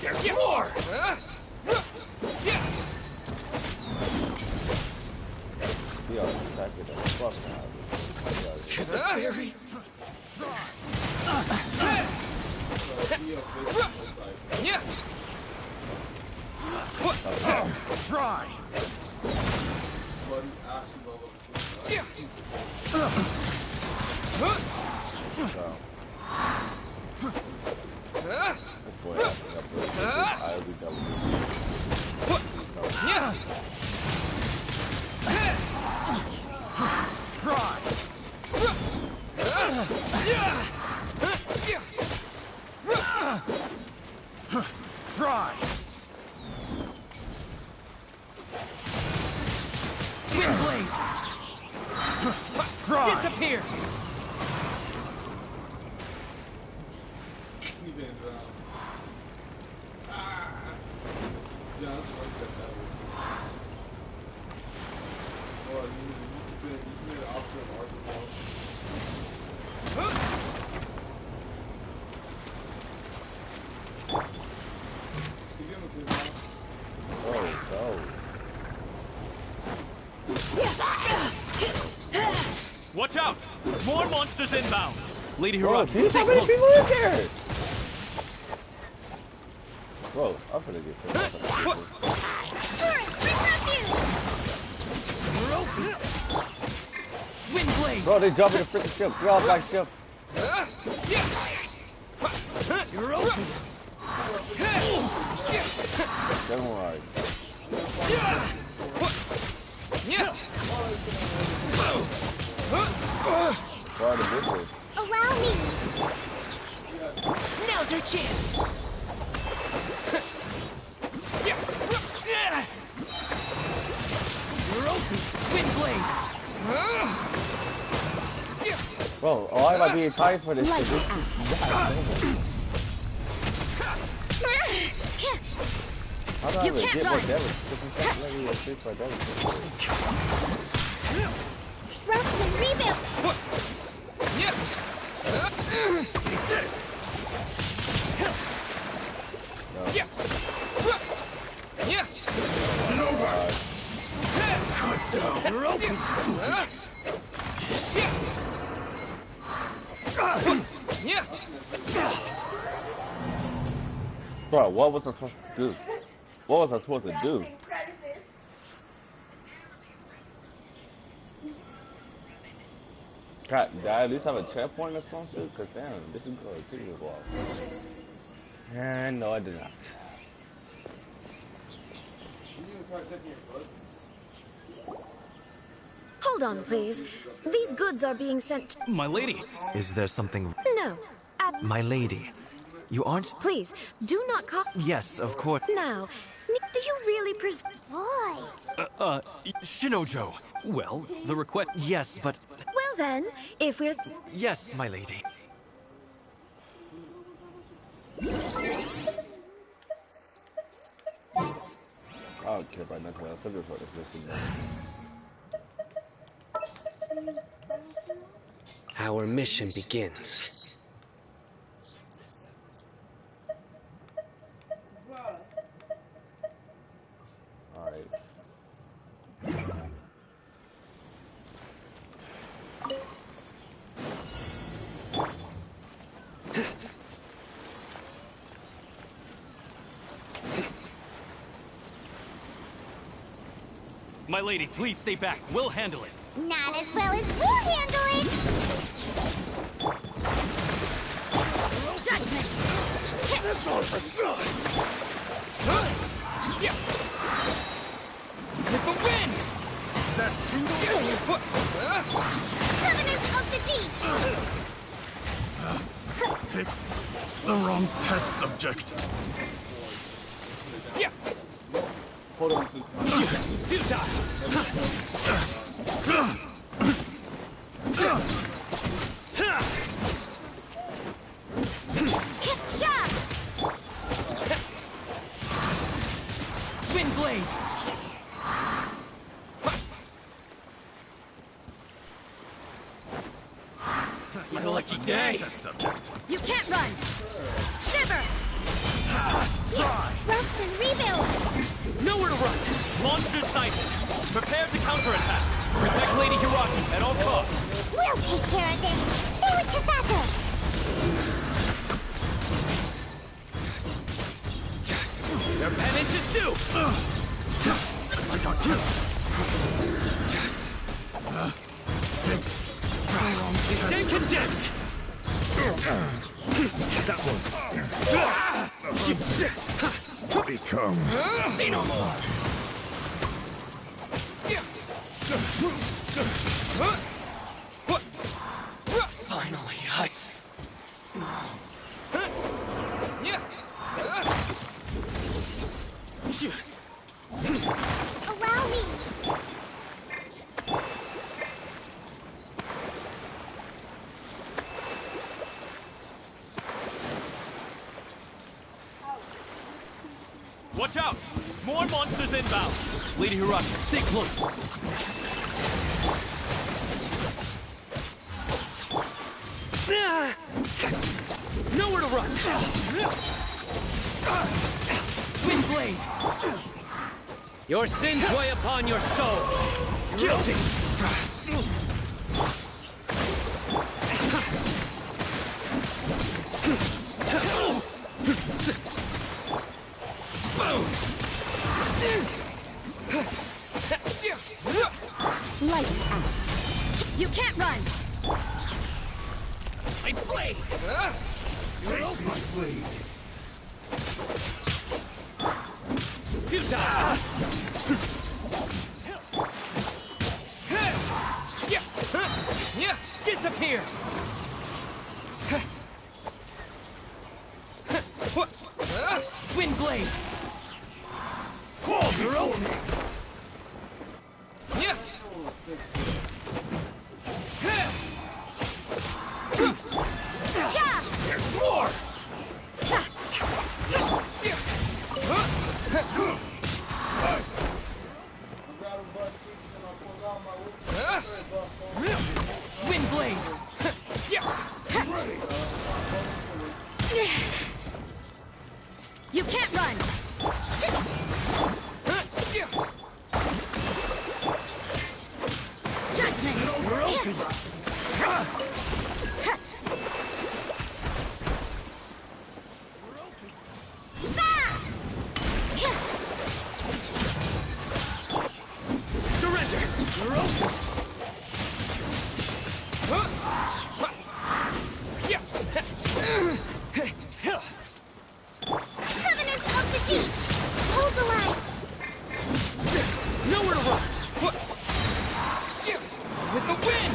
There's more!
He already attacked it. Fuck now.
Very. Yeah.
Try. Try.
Wind blade. Disappear.
Watch out! More monsters inbound!
Lady
Bro,
Hiraki,
see
stay
how many
close.
people in there? Bro, I'm gonna get killed.
Wind blade.
Bro, they jumping the freaking ship. Get off my ship.
You're open.
Never mind. Bro, the bitches.
Allow me!
Now's our chance!
You're open. Wind blade.
Bro, why am I being tired for this shit? This is how do I
You
even
can't
get
run.
more damage? Because I'm not letting you shoot for damage.
Thrust and rebuild!
You're open.
Bro, what was I supposed to do? What was I supposed to do? God, did I at least have a checkpoint or something? Cause damn, this is going to take me a while. And no, I did not.
Hold on, please. These goods are being sent.
My lady.
Is there something...
No.
My lady, you aren't...
Please, do not call.
Yes, of course.
Now, do you really
Boy!
Shinojo.
Well, the request...
Yes, but...
Well then, if we're...
Yes, my lady.
I don't care about nothing else. I just want this mission.
Our mission begins.
Alright.
My lady, please stay back. We'll handle it.
Not as well as we'll handle it! Judgment!
This one for sure. With the wind! That tingle.
Covenant the deep!
Picked the wrong test subject.
Hold on to
Wind blade!
My lucky day!
You can't run! Shiver! Rest and rebuild!
Nowhere to run! Monster sighted! Prepare to counterattack! Protect Lady Hiraki at all costs!
We'll take care of this! Stay with Chisato!
Your penance is due!
I got you.
Stay condemned!
That one becomes.
See no more!
Finally,
Allow me!
Watch out! More monsters inbound! Lady Hiraki, stay close! Nowhere to run!
Wind blade!
Your sins weigh upon your soul! Guilty!
Lights out. You can't run!
My blade!
Face my blade.
Futile! Disappear! Wind blade!
Fall before me. There's more.
Wind blade!
You can't run! Judgment!
We're open.
Surrender!
We're open.
Covenant of the deep! Hold the line!
Nowhere to run! With the wind!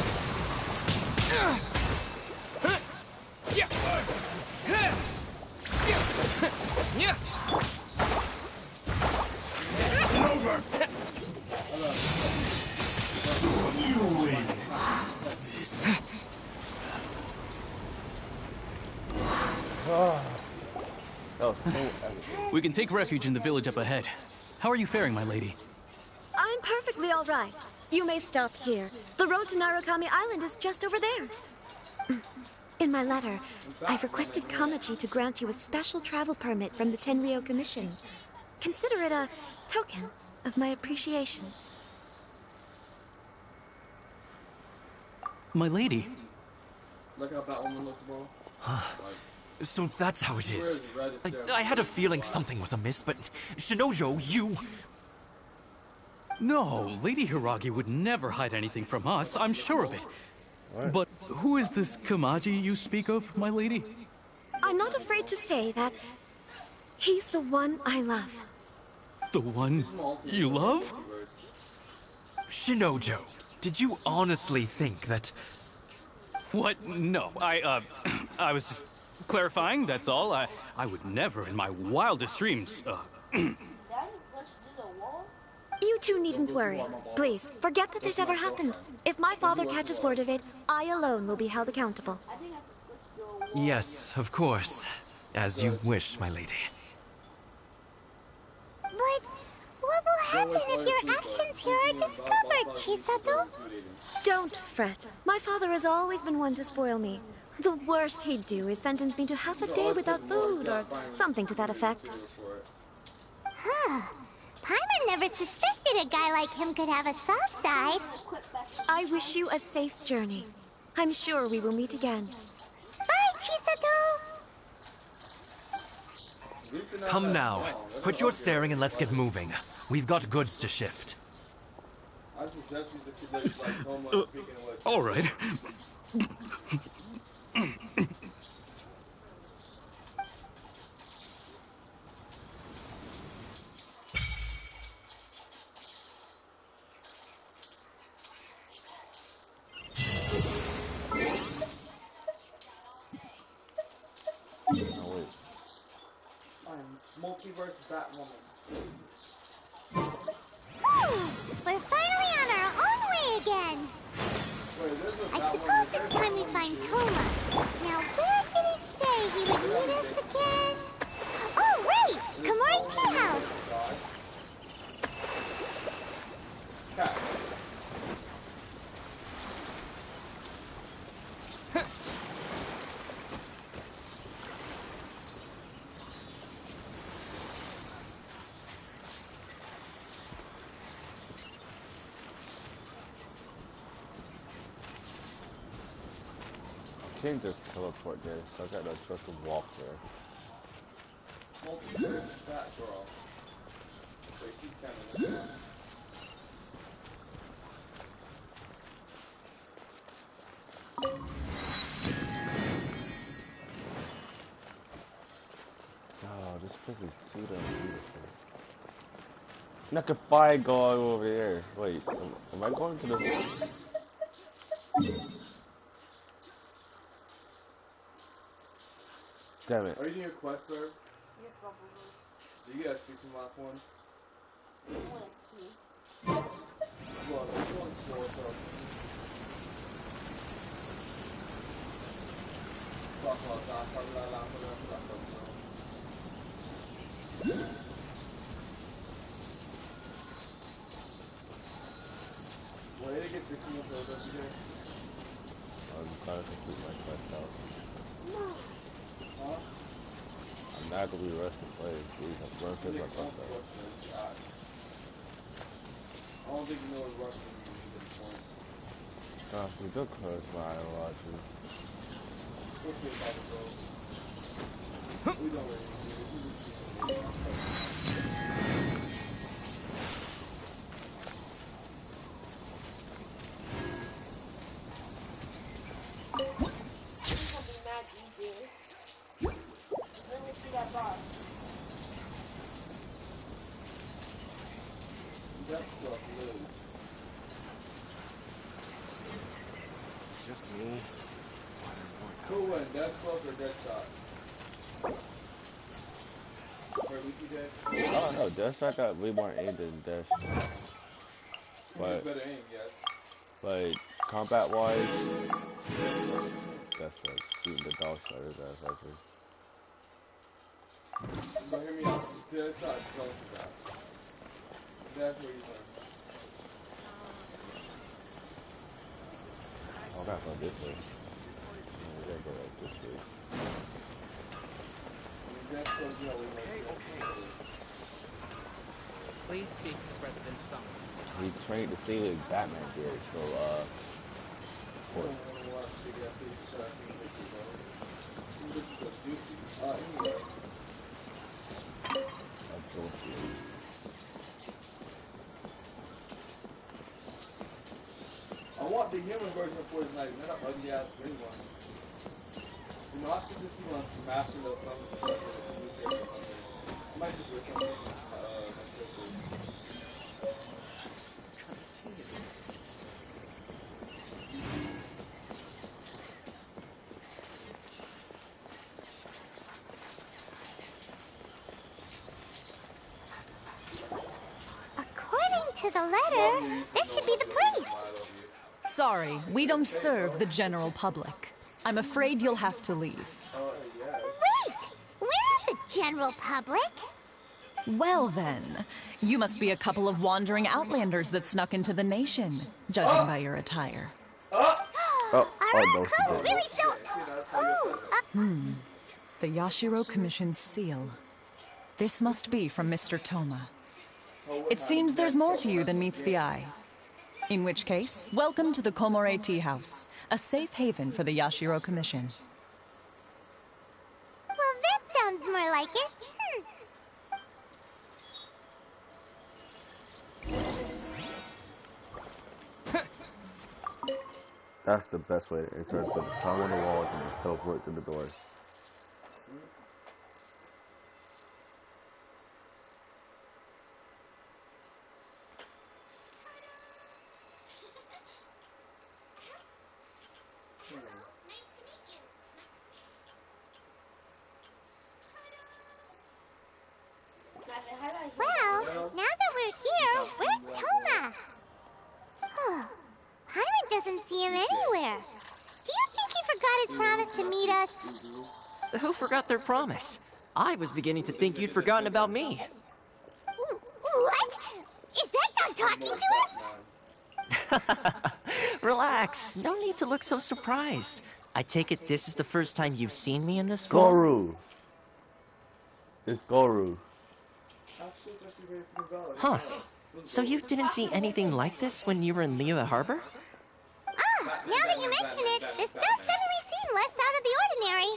Over. You win.
We can take refuge in the village up ahead. How are you faring, my lady?
I'm perfectly all right. You may stop here. The road to Narukami Island is just over there. In my letter, I've requested Kamachi to grant you a special travel permit from the Tenryou Commission. Consider it a token of my appreciation.
My lady?
Look how Batwoman looks, bro.
So that's how it is. I had a feeling something was amiss, but Shinojo, you...
No, Lady Hiragi would never hide anything from us, I'm sure of it. But who is this Kamaji you speak of, my lady?
I'm not afraid to say that he's the one I love.
The one you love?
Shinojo, did you honestly think that...
What? No, I was just clarifying, that's all. I would never in my wildest dreams,
You two needn't worry. Please, forget that this ever happened. If my father catches word of it, I alone will be held accountable.
Yes, of course. As you wish, my lady.
But what will happen if your actions here are discovered, Chisato?
Don't fret. My father has always been one to spoil me. The worst he'd do is sentence me to half a day without food or something to that effect.
Huh. Paimon never suspected a guy like him could have a soft side.
I wish you a safe journey. I'm sure we will meet again.
Bye, Chisato!
Come now. Quit your staring and let's get moving. We've got goods to shift.
all right.
Multiverse Batwoman.
We're finally on our own way again. I suppose it's time we find Toma. Now, where did he say he would meet us again? Oh, right! Komori Tea House.
Can't just teleport there, so I got no choice to walk there.
Multiverse Batgirl. Wait, she's coming.
Oh, this place is too damn beautiful. And I can fire guy over here. Wait, am I going to the... Damn it.
Are you doing a quest, sir? Yes, probably. Do you guys see some last ones? Well, this one's sorta. Way to get 16 of those every day.
I'm trying to complete my quest out.
No.
Huh?
I'm not gonna be rushed to play. Please, I'm going to my quest out.
I don't think you know what rushing means at this point.
Gosh, we do close my eye and watch you.
Okay, Papa, bro. We don't really need it.
Just me.
Who won, Deathstroke or Deathshot? Or Lucy Dead?
Oh no, Deathshot got way more aim than Death. But
better aim, yes.
like combat wise, that's like shooting the dog sliders ass actually.
But hear me out. Deathshot is close to that. That's where you win.
Oh, I gotta go this way. We gotta go like this way.
Please speak to President Summer.
He trained to see what Batman did, so
I want the human version of Poison Ivy, not that ugly ass green one. You know, I should just see one smashing those thumbs. I might just wear something.
to the letter, this should be the place.
Sorry, we don't serve the general public. I'm afraid you'll have to leave.
Wait! We're not the general public.
Well then, you must be a couple of wandering outlanders that snuck into the nation, judging by your attire.
Are our clothes really so... Ooh,
The Yashiro Commission's seal. This must be from Mr. Toma. It seems there's more to you than meets the eye. In which case, welcome to the Komore Tea House, a safe haven for the Yashiro Commission.
Well, that sounds more like it.
That's the best way to enter. Put the palm on the wall and just teleport to the door.
Well, now that we're here, where's Toma? Hyman doesn't see him anywhere. Do you think he forgot his promise to meet us?
Who forgot their promise? I was beginning to think you'd forgotten about me.
What? Is that dog talking to us?
Relax. No need to look so surprised. I take it this is the first time you've seen me in this form?
Goru. It's Goru.
Huh. So you didn't see anything like this when you were in Liyue Harbor?
Now that you mention it, this does suddenly seem less out of the ordinary.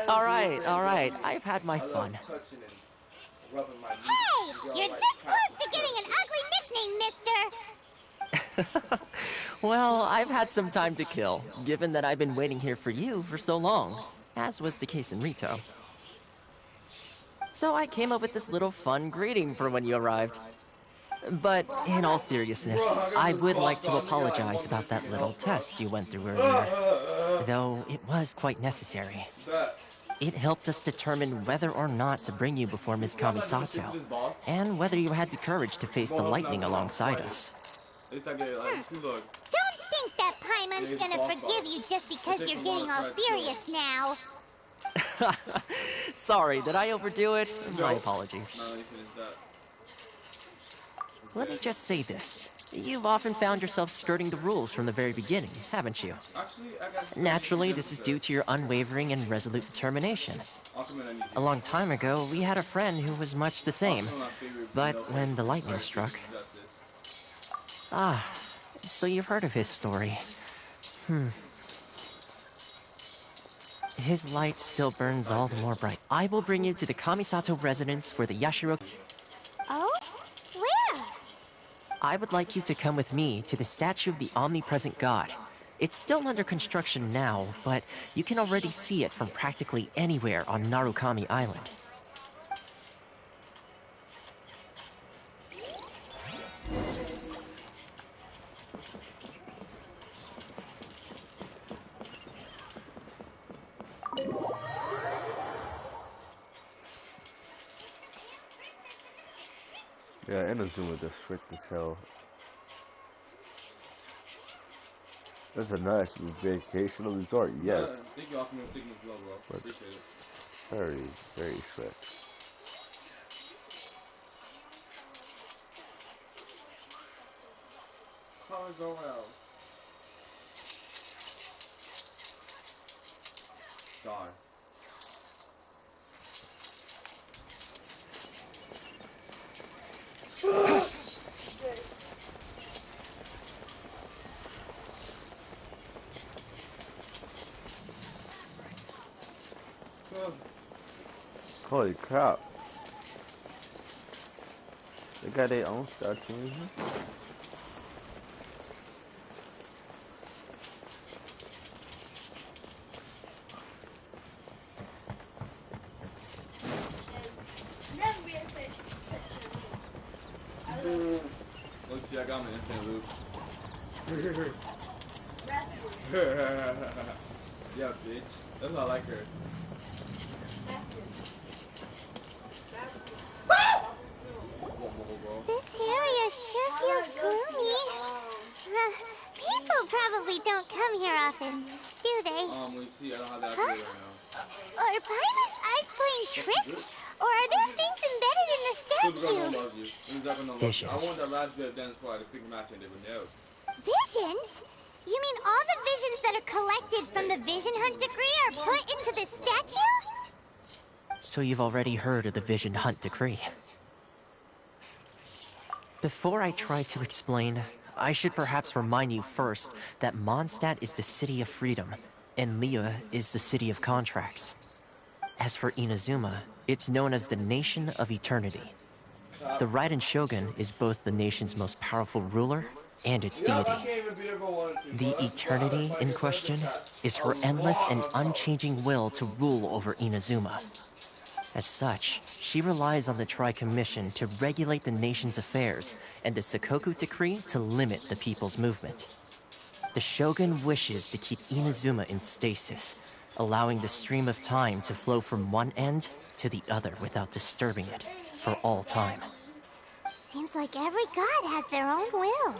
All right. I've had my fun.
Hey! You're this close to getting an ugly nickname, mister!
Well, I've had some time to kill, given that I've been waiting here for you for so long, as was the case in Rito. So I came up with this little fun greeting for when you arrived. But in all seriousness, I would like to apologize about that little test you went through earlier, though it was quite necessary. It helped us determine whether or not to bring you before Ms. Kamisato, and whether you had the courage to face the lightning alongside us.
Don't think that Paimon's gonna forgive you just because you're getting all serious now.
Sorry, did I overdo it? My apologies. Let me just say this. You've often found yourself skirting the rules from the very beginning, haven't you? Naturally, this is due to your unwavering and resolute determination. A long time ago, we had a friend who was much the same, but when the lightning struck... Ah, so you've heard of his story. His light still burns all the more bright. I will bring you to the Kamisato residence where the Yashiro...
Oh? Where?
I would like you to come with me to the statue of the omnipresent god. It's still under construction now, but you can already see it from practically anywhere on Narukami Island.
Yeah, Inazuma just strict as hell. That's a nice vacational resort, yes.
Thank you all for taking this low, bro.
But
Appreciate it.
very, very strict.
Cars go well. Darn.
Holy crap. They got their own statue in here.
Look, see, I got my infinite loop. Yeah, bitch. That's why I like her.
come here often, do they?
We see, I don't have that
Huh?
right now.
Are pirates' eyes playing tricks? Or are there things embedded in the statue?
Visions.
I want the raspberry dance for the big match and they would know.
Visions? You mean all the visions that are collected from the Vision Hunt decree are put into the statue?
So you've already heard of the Vision Hunt decree. Before I try to explain, I should perhaps remind you first that Mondstadt is the city of freedom, and Liyue is the city of contracts. As for Inazuma, it's known as the Nation of Eternity. The Raiden Shogun is both the nation's most powerful ruler and its deity. The Eternity in question is her endless and unchanging will to rule over Inazuma. As such, she relies on the Tri-Commission to regulate the nation's affairs and the Sakoku Decree to limit the people's movement. The Shogun wishes to keep Inazuma in stasis, allowing the stream of time to flow from one end to the other without disturbing it for all time.
Seems like every god has their own will.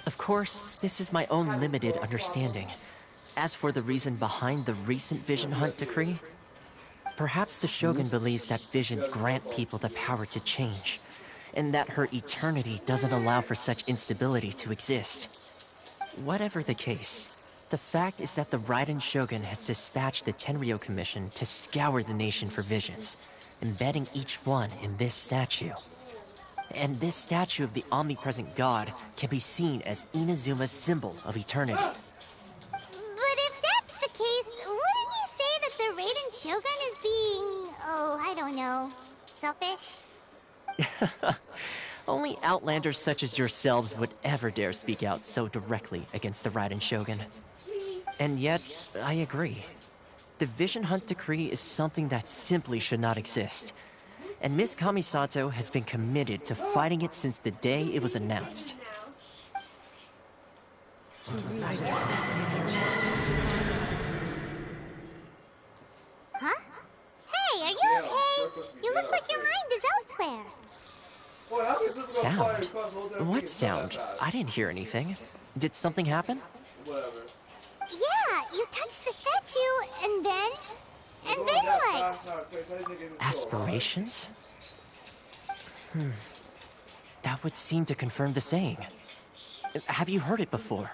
Of course, this is my own limited understanding. As for the reason behind the recent Vision Hunt decree, perhaps the Shogun believes that visions grant people the power to change, and that her eternity doesn't allow for such instability to exist. Whatever the case, the fact is that the Raiden Shogun has dispatched the Tenryou Commission to scour the nation for visions, embedding each one in this statue. And this statue of the omnipresent god can be seen as Inazuma's symbol of eternity.
But if that's the case, wouldn't you say that the Raiden Shogun is being, oh, I don't know, selfish?
Only outlanders such as yourselves would ever dare speak out so directly against the Raiden Shogun. And yet, I agree. The Vision Hunt decree is something that simply should not exist. And Miss Kamisato has been committed to fighting it since the day it was announced.
Huh? Hey, are you okay? You look like your mind is elsewhere.
Sound? What sound? I didn't hear anything. Did something happen?
Yeah, you touched the statue, and then what?
Aspirations? That would seem to confirm the saying. Have you heard it before?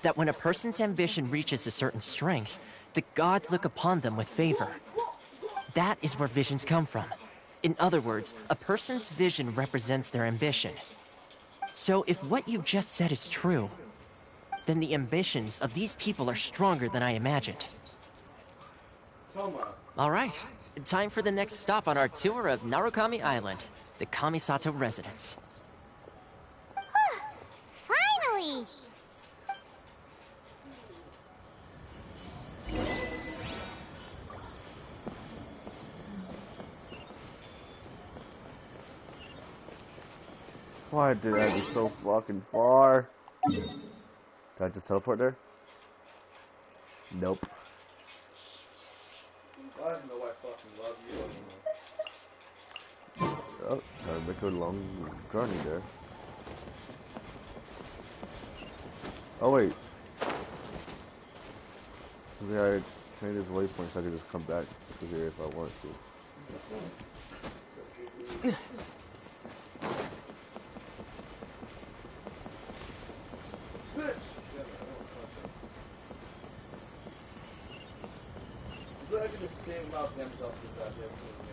That when a person's ambition reaches a certain strength, the gods look upon them with favor. That is where visions come from. In other words, a person's vision represents their ambition. So if what you just said is true, then the ambitions of these people are stronger than I imagined. All right, time for the next stop on our tour of Narukami Island, the Kamisato residence.
Finally!
Why did I be so fucking far? Did I just teleport there? Nope.
I don't know why I fucking love you.
Oh, gotta make a long journey there. Oh wait. Maybe I change this waypoint so I can just come back to here if I want to.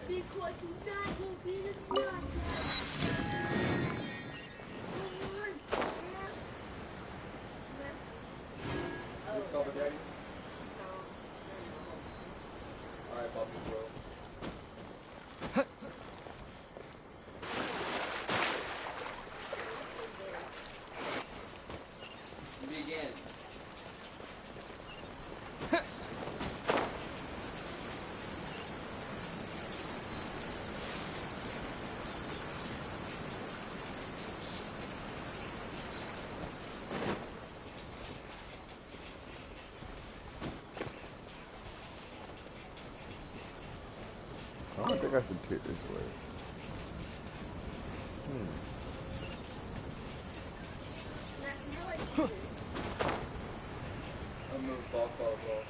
Because that will be the
Alright, Bobby, bro. Begin.
I don't think I should take this way.
remember ball call as well.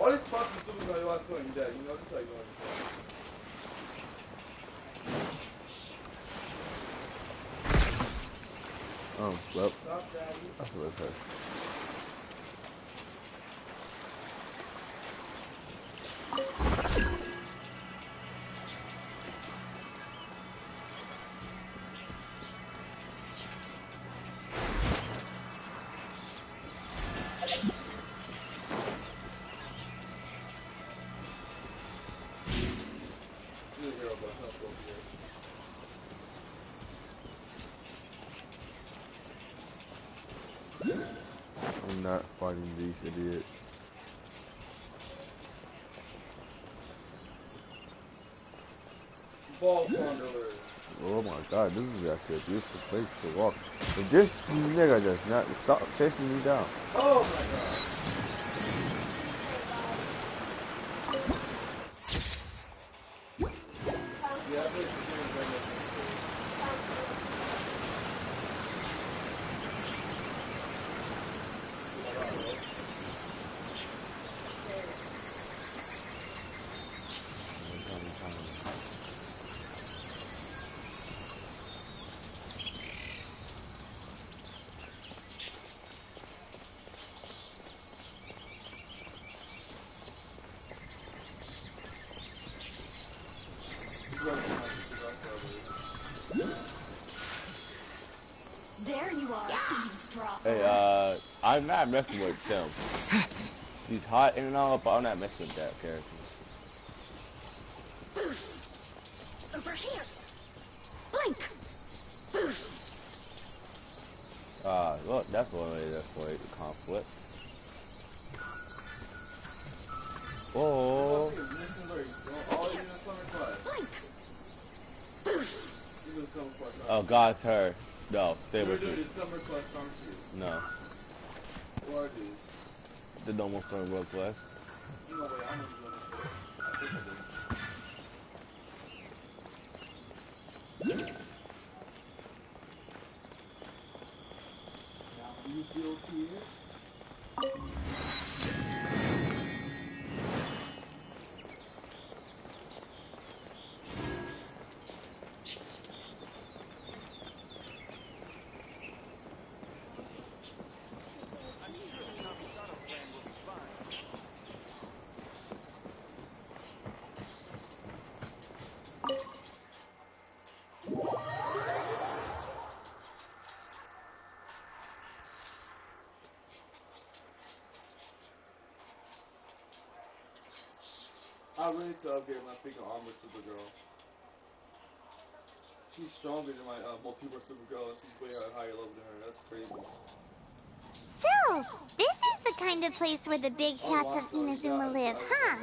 All these spots and super guys are doing that, you know, just like
Oh, well. That's what it says. I'm not fighting these idiots.
ball wanderers.
Oh my god, this is actually a beautiful place to walk. If this nigga does not stop chasing me down.
Oh my god.
There you are, eavesdropper.
Hey, I'm not messing with them. She's hot and all, but I'm not messing with that character.
Boof. Over here. Blink. Boof.
Look, that's one way to escalate the conflict. Oh.
Blink. Boof.
Oh, God's her. No, stay with
You're
me.
doing summer quest, aren't you?
No.
What are these?
The normal front row quest.
No way, I'm not doing this. I think I did. Now, do you feel here? I really need to upgrade my freaking armor Supergirl. She's stronger than my multiverse Supergirl, and she's way higher level than her. That's crazy.
So, this is the kind of place where the big shots of Inazuma live, huh?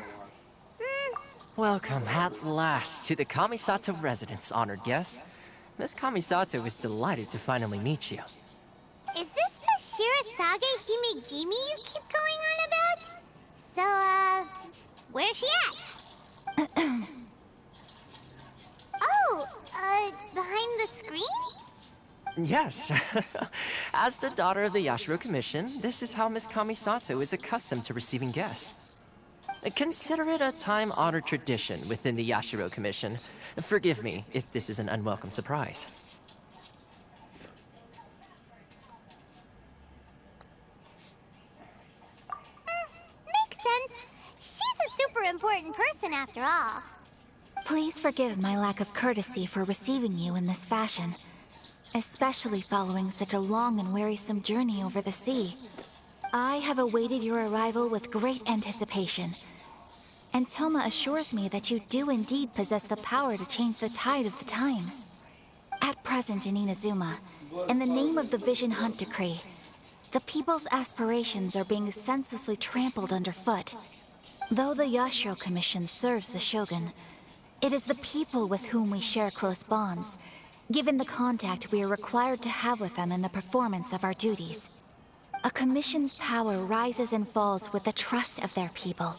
Welcome at last to the Kamisato residence, honored guest. Miss Kamisato is delighted to finally meet you.
Is this the Shirasage Himegimi you keep going on about? So, where's she at? Oh, behind the screen?
Yes. As the daughter of the Yashiro Commission, this is how Miss Kamisato is accustomed to receiving guests. Consider it a time-honored tradition within the Yashiro Commission. Forgive me if this is an unwelcome surprise.
Makes sense. She's a super important person after all.
Please forgive my lack of courtesy for receiving you in this fashion, especially following such a long and wearisome journey over the sea. I have awaited your arrival with great anticipation, and Toma assures me that you do indeed possess the power to change the tide of the times.
At present in Inazuma, in the name of the Vision Hunt Decree, the people's aspirations are being senselessly trampled underfoot. Though the Yashiro Commission serves the Shogun, it is the people with whom we share close bonds, given the contact we are required to have with them in the performance of our duties. A commission's power rises and falls with the trust of their people.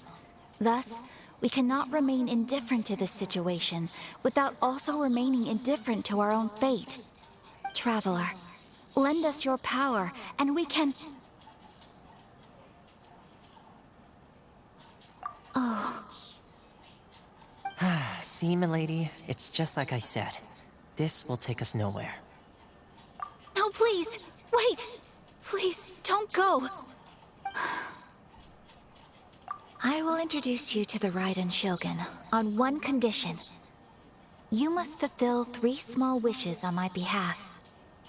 Thus, we cannot remain indifferent to this situation without also remaining indifferent to our own fate. Traveler, lend us your power, and we can... Oh.
See, milady, it's just like I said. This will take us nowhere.
No, please! Wait! Please, don't go! I will introduce you to the Raiden Shogun on one condition. You must fulfill 3 small wishes on my behalf.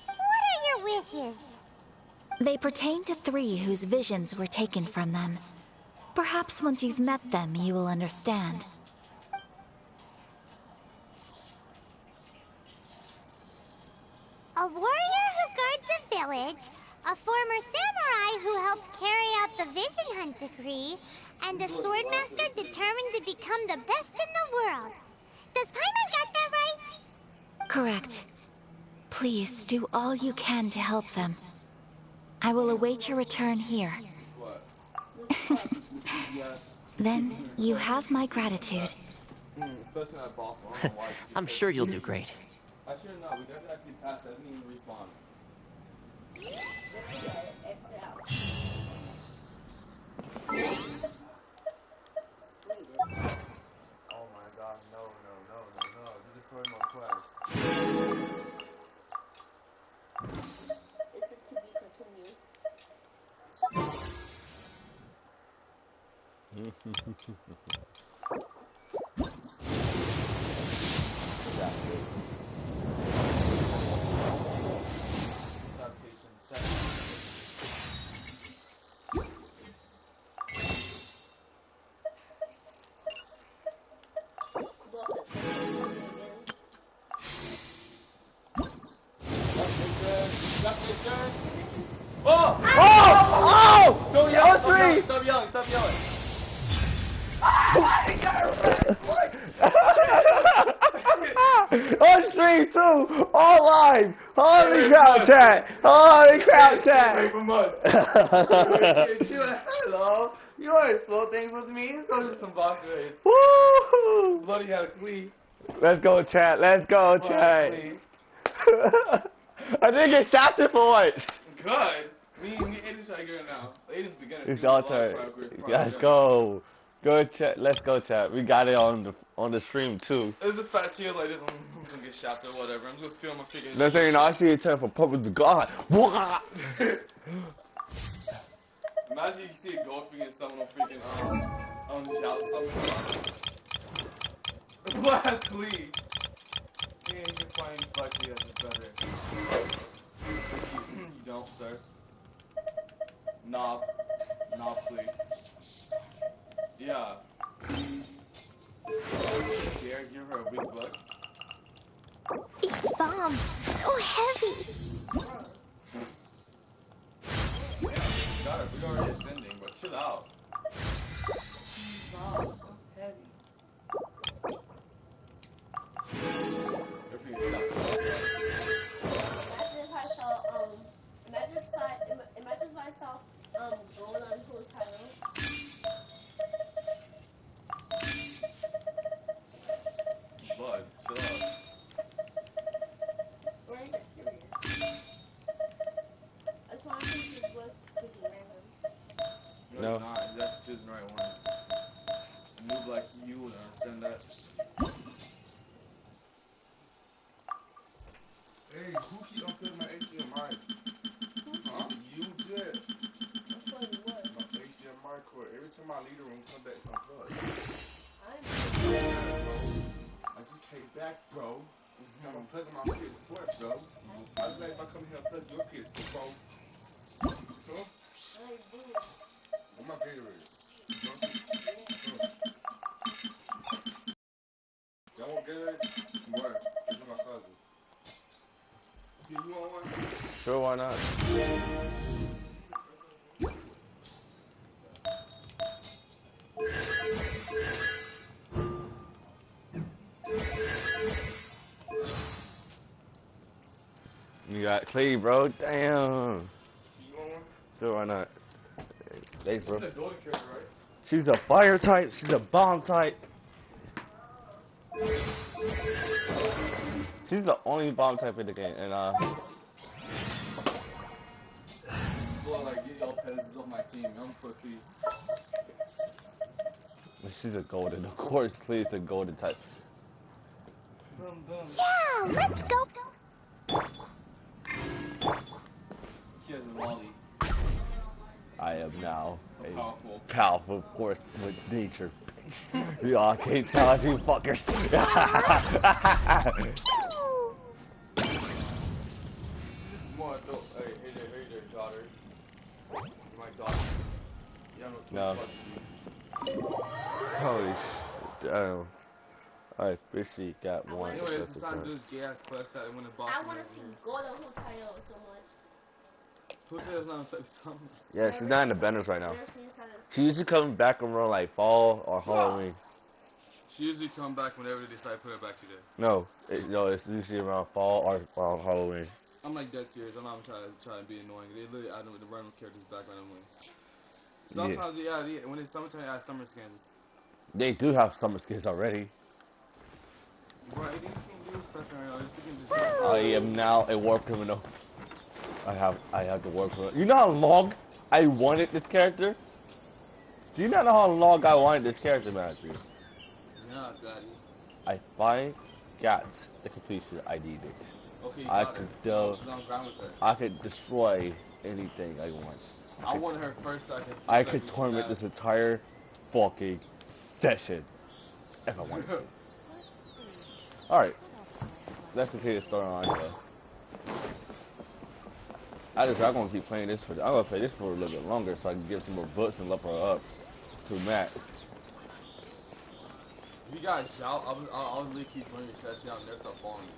What are your wishes?
They pertain to 3 whose visions were taken from them. Perhaps once you've met them, you will understand.
A warrior who guards a village, a former samurai who helped carry out the Vision Hunt Decree, and a swordmaster determined to become the best in the world. Does Paimon got that right?
Correct. Please do all you can to help them. I will await your return here. Then you have my gratitude.
I'm sure you'll do great.
Actually, no, we never actually passed that. I didn't even respawn. Oh my god, no. You destroyed my quest. Stop yelling!
On stream too! All live! Holy crap, chat! Holy crap, chat!
Hello? You want to explode things with me? Those are some box raids.
Woo!
Bloody had a cleave.
Let's go, chat. Let's go, chat. I didn't get shafted for once.
Good. Me Aiden's trying to get it now. Aiden's beginner.
It's our turn. Let's go. Good chat. Let's go, chat. We got it on the stream too.
There's a fat chill like this. I'm just gonna get shafted or whatever. I'm just feeling my freaking.
Let's say, I see you turn from public to God.
Imagine you see a ghost freaking someone on freaking shout something. What Lee? Yeah, you can find Bucky as a better. You don't, sir. Knob, please. Yeah. Dare give her a big butt.
These bombs, so heavy.
Yeah, got it. We're already ascending, but chill out. Bombs, so heavy.
Imagine if I saw going on to his title.
Bud, chill out.
Or you get serious. That's why I think this was pretty random.
No, not. He's actually choosing the right one. A noob like you would understand that. Hey, who keep unplugging my HDMI? Huh? You did.
Unplugging what? My
HDMI cord. Every time I leave the room, come back, it's unplugged. I just came back, bro. I'm unplugging my PS4, bro. I was like, if I come here and plug your PS4, bro. Huh? Where my gator is? Y'all want Gatorade? Where? This is my cousin.
Sure, why not? You got Clay, bro. Damn. Sure, why not? Thanks, bro.
She's a golden character, right?
She's a fire type. She's a bomb type. She's the only bomb type in the game, and
Well, like, get y'all peasants off my team. I'm for please.
she's a golden. Of course, Clee's a golden type.
Yeah, let's go.
She has a molly.
I am now a
Powerful.
powerful force with nature. Y'all can't challenge you fuckers.
More, hey there, daughter. My daughter. Yeah,
No. Holy shit. Damn. I officially got one.
Anyway, it's time to do this gay ass quest that I want to box.
I want to see Golden Hutayo so much.
Hutayo's not like something.
Yeah, she's not in the banners right now. She usually comes back around like fall or Halloween.
She usually come back whenever they decide to put her back today.
No, it's usually around fall or Halloween.
I'm like dead serious. I'm not trying to be annoying. They literally add the random characters back randomly. Sometimes, yeah, when it's summertime, they add summer skins.
They do have summer skins already.
Bro, you can do stuff right now.
I am now a war criminal. I have the war criminal. You know how long I wanted this character? Do you not know how long I wanted this character, Matthew?
Yeah, daddy.
I finally got the completion I needed.
Okay,
I could destroy anything I want.
I wanted her first.
I could torment this entire fucking session if I wanted to. Alright, let's continue the storyline though. I'm gonna keep playing this I'm gonna play this for a little bit longer so I can get some more books and level her up to max.
You guys shout, I was really keep playing your session out and there's stuff falling.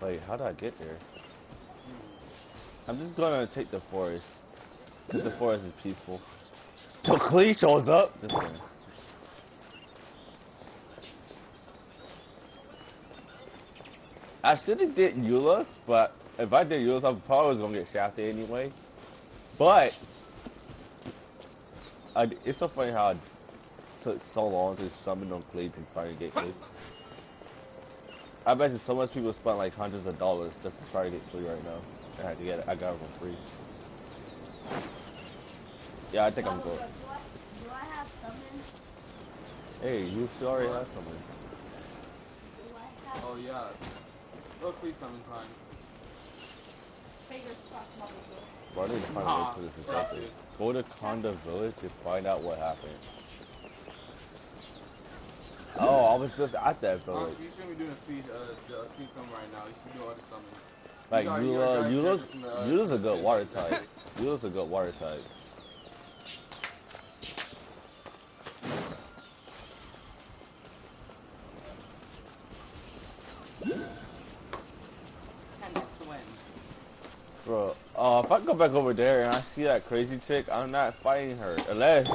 Wait, how did I get there? I'm just gonna take the forest. Because the forest is peaceful. Till Klee shows up! Just kidding. I should have did Euless, but if I did Euless, I probably was gonna get shafted anyway. But it's so funny how it took so long to summon on Klee to finally get Klee. I bet you so much people spent like hundreds of dollars just to try to get Klee right now. I had to get it. I got it for free. Yeah, I think I'm good.
Do I have summons?
Hey, you already have summons.
Oh yeah. Go please summon time.
Fingers crossed, mother.
Bro, I need to find a way to this is happening. Go to Konda Village to find out what happened. Oh, I was just at that village.
You shouldn't be doing a feed summon right now. You should be doing other summons.
Like, Eula's a good water type. Eula's a good water type. Bro, if I go back over there and I see that crazy chick, I'm not fighting her. Unless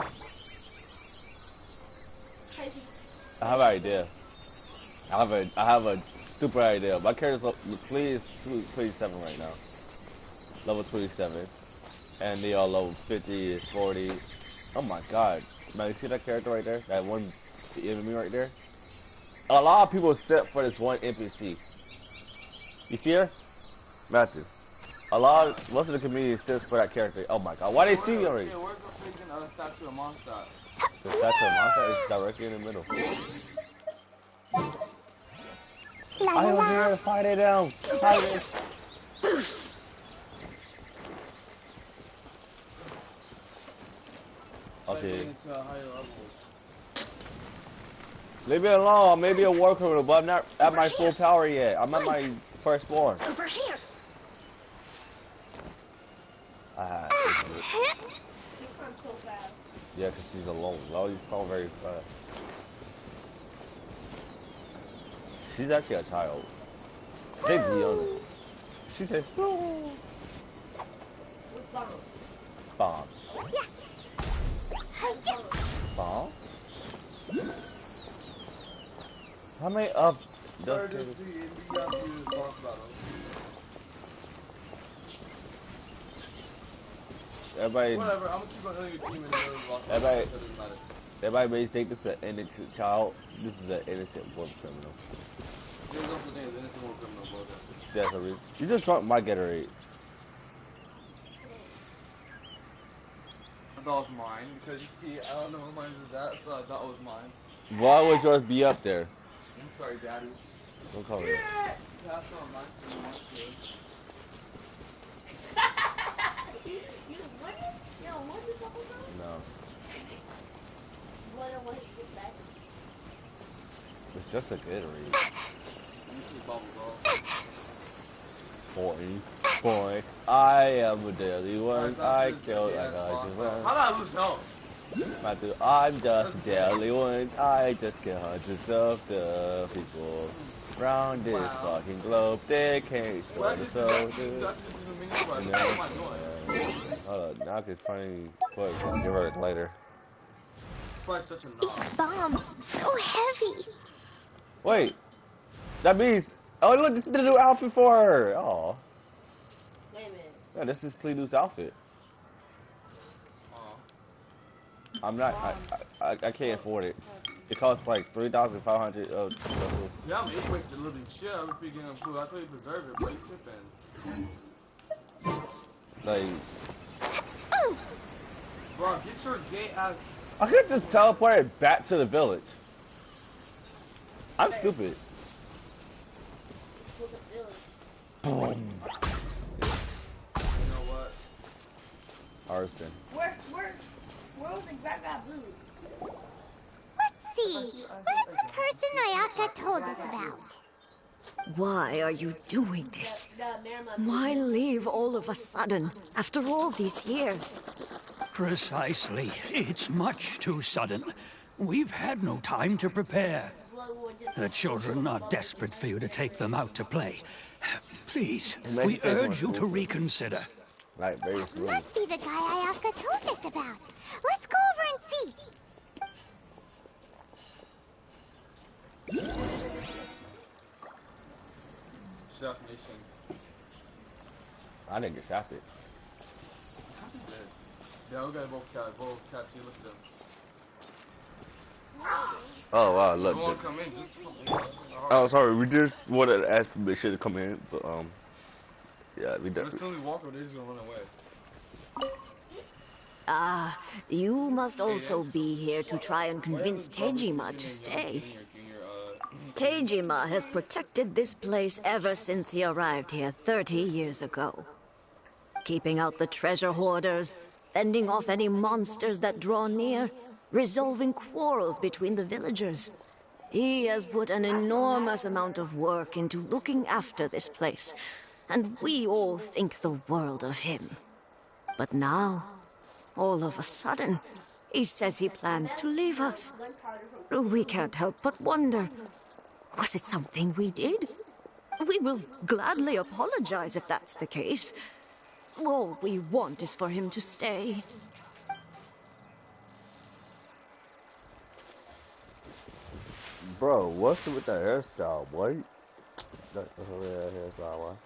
I have an idea. I have a stupid idea. My character's please 27 right now. Level 27. And they are level 50, 40. Oh my god. Man, you see that character right there? That one enemy right there? A lot of people sit for this one NPC. You see her? Matthew. Most of the community sits for that character. Oh my god, why they see me already?
Where's the freaking statue of Mondstadt?
The statue of Mondstadt is directly in the middle. I don't hear it, fight it down. Fight it. Okay. Leave me alone, I may be a war criminal, but I'm not at my full power yet. I'm at my first floor.
Over here.
Yeah, because she's alone. Well, you fall very fast. She's actually a child. Big young. She says, no. Spawn. Spawn? How many of those kids? Everybody.
Whatever, I'm gonna keep on hitting your team and
everybody may think this is an innocent child. This is an innocent war criminal.
There's no such thing as innocent war criminal, bro.
That's a reason. You just drunk my Gatorade.
I thought it was mine because you see, I don't know who mine is at, so I thought it was mine.
Why would yours be up there?
I'm sorry, Daddy.
Don't call me.
That's not mine, so you want to.
You won it? You don't want this couple times?
No.
What I want to get back.
It's just a Gatorade.
You should bubble, bro.
Boy, I am a daily one. I killed like I just went.
How did I lose health?
I'm just a daily one. I just kill hundreds of the people around this fucking globe. They can't show the soul. Hold on, now I can finally put give her later.
These bombs, so heavy.
Wait, that means. Oh look, this is the new outfit for her. Oh.
Wait a minute.
Yeah, this is Cleanu's outfit. I'm not. I can't afford it. It costs like 3,500.
Yeah, I'm 8 wasted living shit. I would be getting food. I thought you deserve it, but you tripping.
Like.
Bro, get your gay ass.
I could just teleport it back to the village. I'm stupid. Boom.
You know what?
Arson.
Where was the Gaga Blue?
Let's see. Where's the person Ayaka told us about?
Why are you doing this? Why leave all of a sudden, after all these years?
Precisely. It's much too sudden. We've had no time to prepare. The children are desperate for you to take them out to play. Please, we urge you to reconsider.
Like, very smooth.
Must be the guy Ayaka told us about. Let's go over and see.
Chef Nation.
I didn't get shafted.
Yeah, we got both cats. See, look at them.
Oh wow, look.
You won't come in, just
Oh, sorry, we just wanted to ask permission to come in, but yeah, we done.
As soon as we walk over, they're just gonna run away.
Ah, you must also be here to try and convince Tejima to stay. Tejima has protected this place ever since he arrived here 30 years ago. Keeping out the treasure hoarders, fending off any monsters that draw near, resolving quarrels between the villagers. He has put an enormous amount of work into looking after this place, and we all think the world of him. But now, all of a sudden, he says he plans to leave us. We can't help but wonder, was it something we did? We will gladly apologize if that's the case. All we want is for him to stay.
Bro, what's with that hairstyle, boy? That's the hairstyle,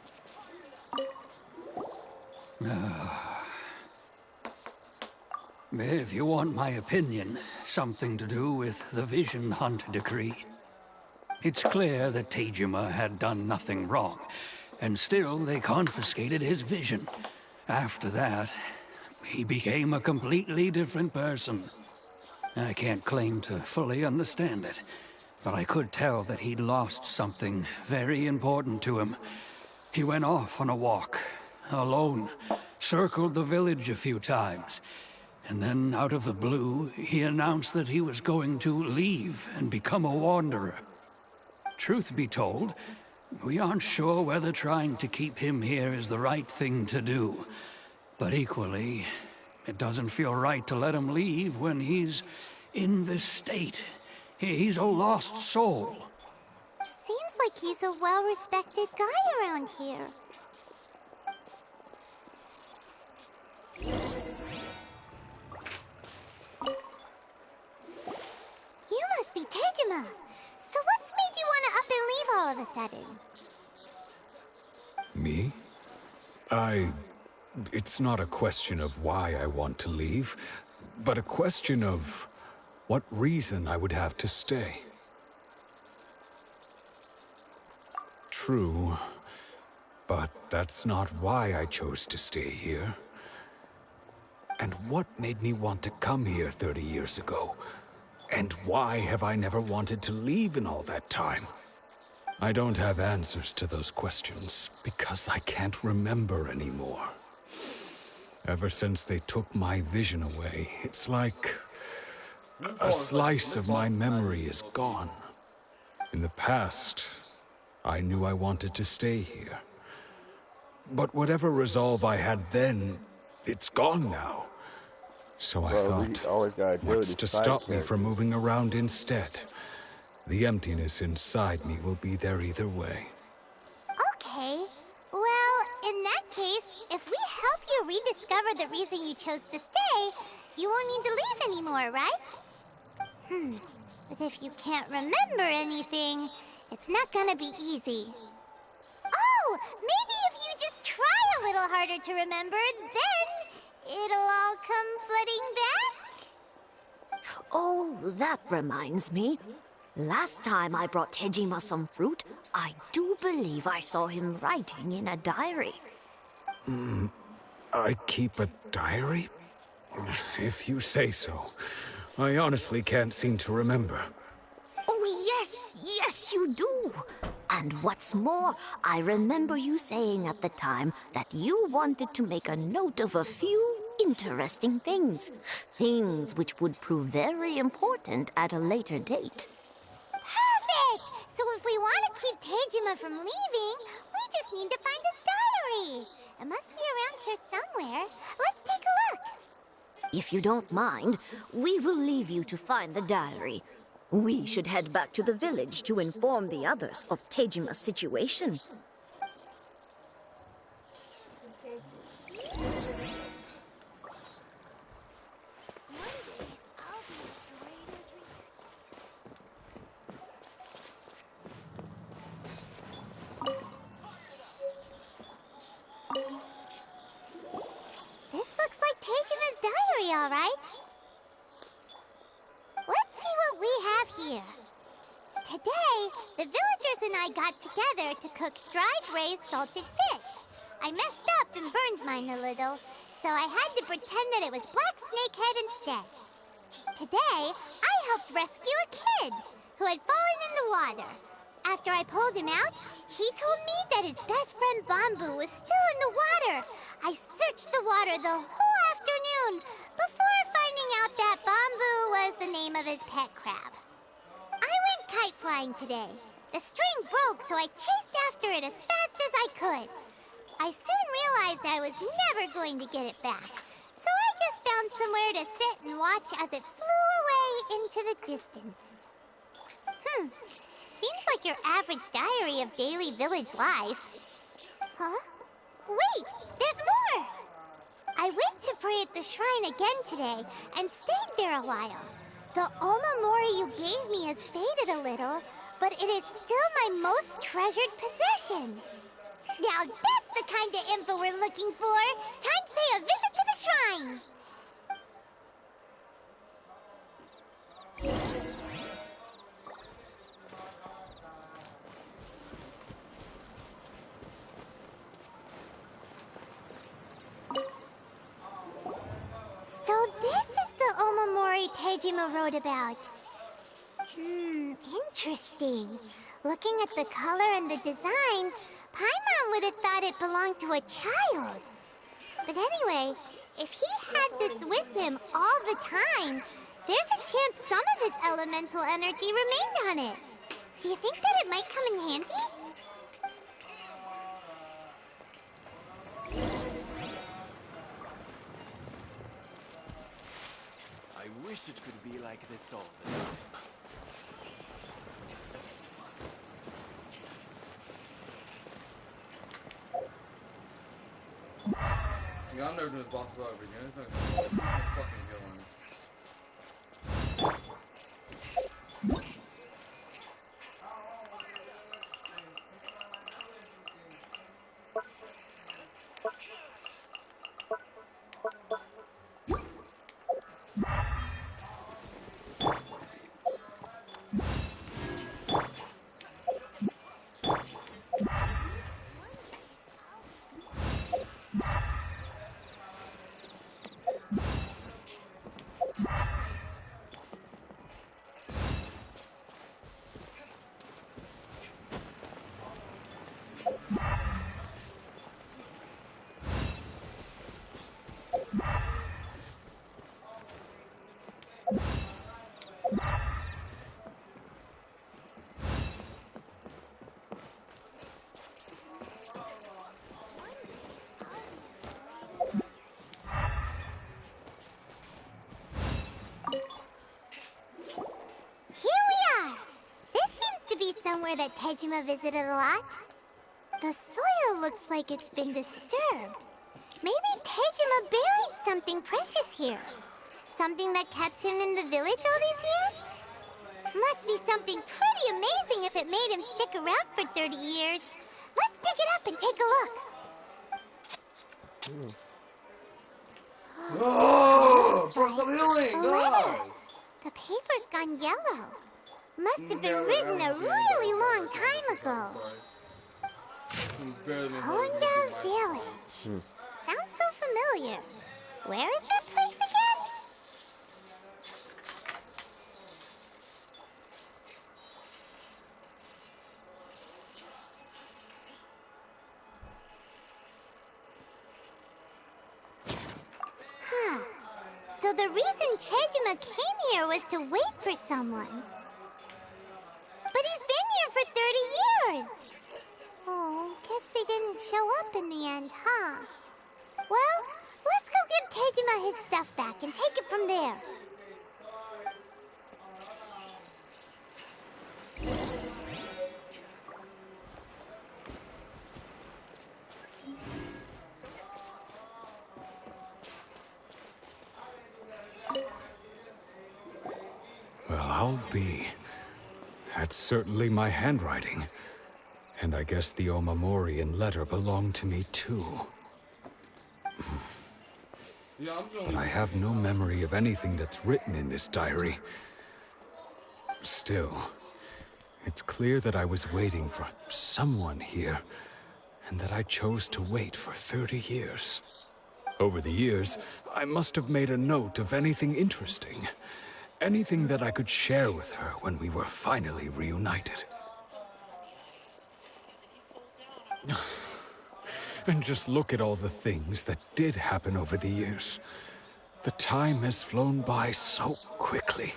If you want my opinion, something to do with the Vision Hunt decree. It's clear that Tejima had done nothing wrong, and still they confiscated his vision. After that, he became a completely different person. I can't claim to fully understand it, but I could tell that he'd lost something very important to him. He went off on a walk, alone, circled the village a few times, and then out of the blue, he announced that he was going to leave and become a wanderer. Truth be told, we aren't sure whether trying to keep him here is the right thing to do. But equally, it doesn't feel right to let him leave when he's in this state. He's a lost soul.
Seems like he's a well-respected guy around here. must be Tejima. So what's made you want to up and leave all of a sudden?
Me? It's not a question of why I want to leave, but a question of what reason I would have to stay. True, but that's not why I chose to stay here. And what made me want to come here 30 years ago? And why have I never wanted to leave in all that time? I don't have answers to those questions because I can't remember anymore. Ever since they took my vision away, it's like a slice of my memory is gone. In the past, I knew I wanted to stay here. But whatever resolve I had then, it's gone now. So I thought, what's to stop me from moving around instead? The emptiness inside me will be there either way.
Okay. Well, in that case, if we help you rediscover the reason you chose to stay, you won't need to leave anymore, right? But if you can't remember anything, it's not gonna be easy. Oh, maybe if you just try a little harder to remember, then it'll all come flooding back?
Oh, that reminds me. Last time I brought Tejima some fruit, I do believe I saw him writing in a diary.
I keep a diary? If you say so. I honestly can't seem to remember.
Oh, yes, you do. And what's more, I remember you saying at the time that you wanted to make a note of a few interesting things. Things which would prove very important at a later date.
Perfect! So if we want to keep Tejima from leaving, we just need to find his diary. It must be around here somewhere. Let's take a look.
If you don't mind, we will leave you to find the diary. We should head back to the village to inform the others of Tejima's situation.
This looks like Tejima's diary, all right. Let's see what we have here. Today, the villagers and I got together to cook dry braised salted fish. I messed up and burned mine a little, so I had to pretend that it was black snakehead instead. Today, I helped rescue a kid who had fallen in the water. After I pulled him out, he told me that his best friend Bamboo was still in the water. I searched the water the whole afternoon before finding out that Bamboo was the name of his pet crab. I went kite flying today. The string broke, so I chased after it as fast as I could. I soon realized I was never going to get it back, so I just found somewhere to sit and watch as it flew away into the distance. Seems like your average diary of daily village life. Huh? Wait, there's more! I went to pray at the shrine again today and stayed there a while. The Omamori you gave me has faded a little, but it is still my most treasured possession. Now that's the kind of info we're looking for. Time to pay a visit to the shrine. So this is the Omamori Tejima wrote about. Interesting. Looking at the color and the design, Paimon would have thought it belonged to a child. But anyway, if he had this with him all the time, there's a chance some of his elemental energy remained on it. Do you think that it might come in handy?
I wish it could be like this all the time.
Yeah, I'm never doing this boss over again. It's not fucking good one.
Somewhere that Tejima visited a lot. The soil looks like it's been disturbed. Maybe Tejima buried something precious here. Something that kept him in the village all these years? Must be something pretty amazing if it made him stick around for 30 years. Let's dig it up and take a look.
Oh, for
Looks
some
like
healing,
a
God.
letter. The paper's gone yellow. Must have been written a really long time ago. Honda Village. Sounds so familiar. Where is that place again? Huh. So the reason Tejima came here was to wait for someone. But he's been here for 30 years! Oh, guess they didn't show up in the end, huh? Well, let's go give Tejima his stuff back and take it from there.
Well, I'll be. That's certainly my handwriting. And I guess the Omamorian letter belonged to me too. But I have no memory of anything that's written in this diary. Still, it's clear that I was waiting for someone here, and that I chose to wait for 30 years. Over the years, I must have made a note of anything interesting. Anything that I could share with her when we were finally reunited. And just look at all the things that did happen over the years. The time has flown by so quickly.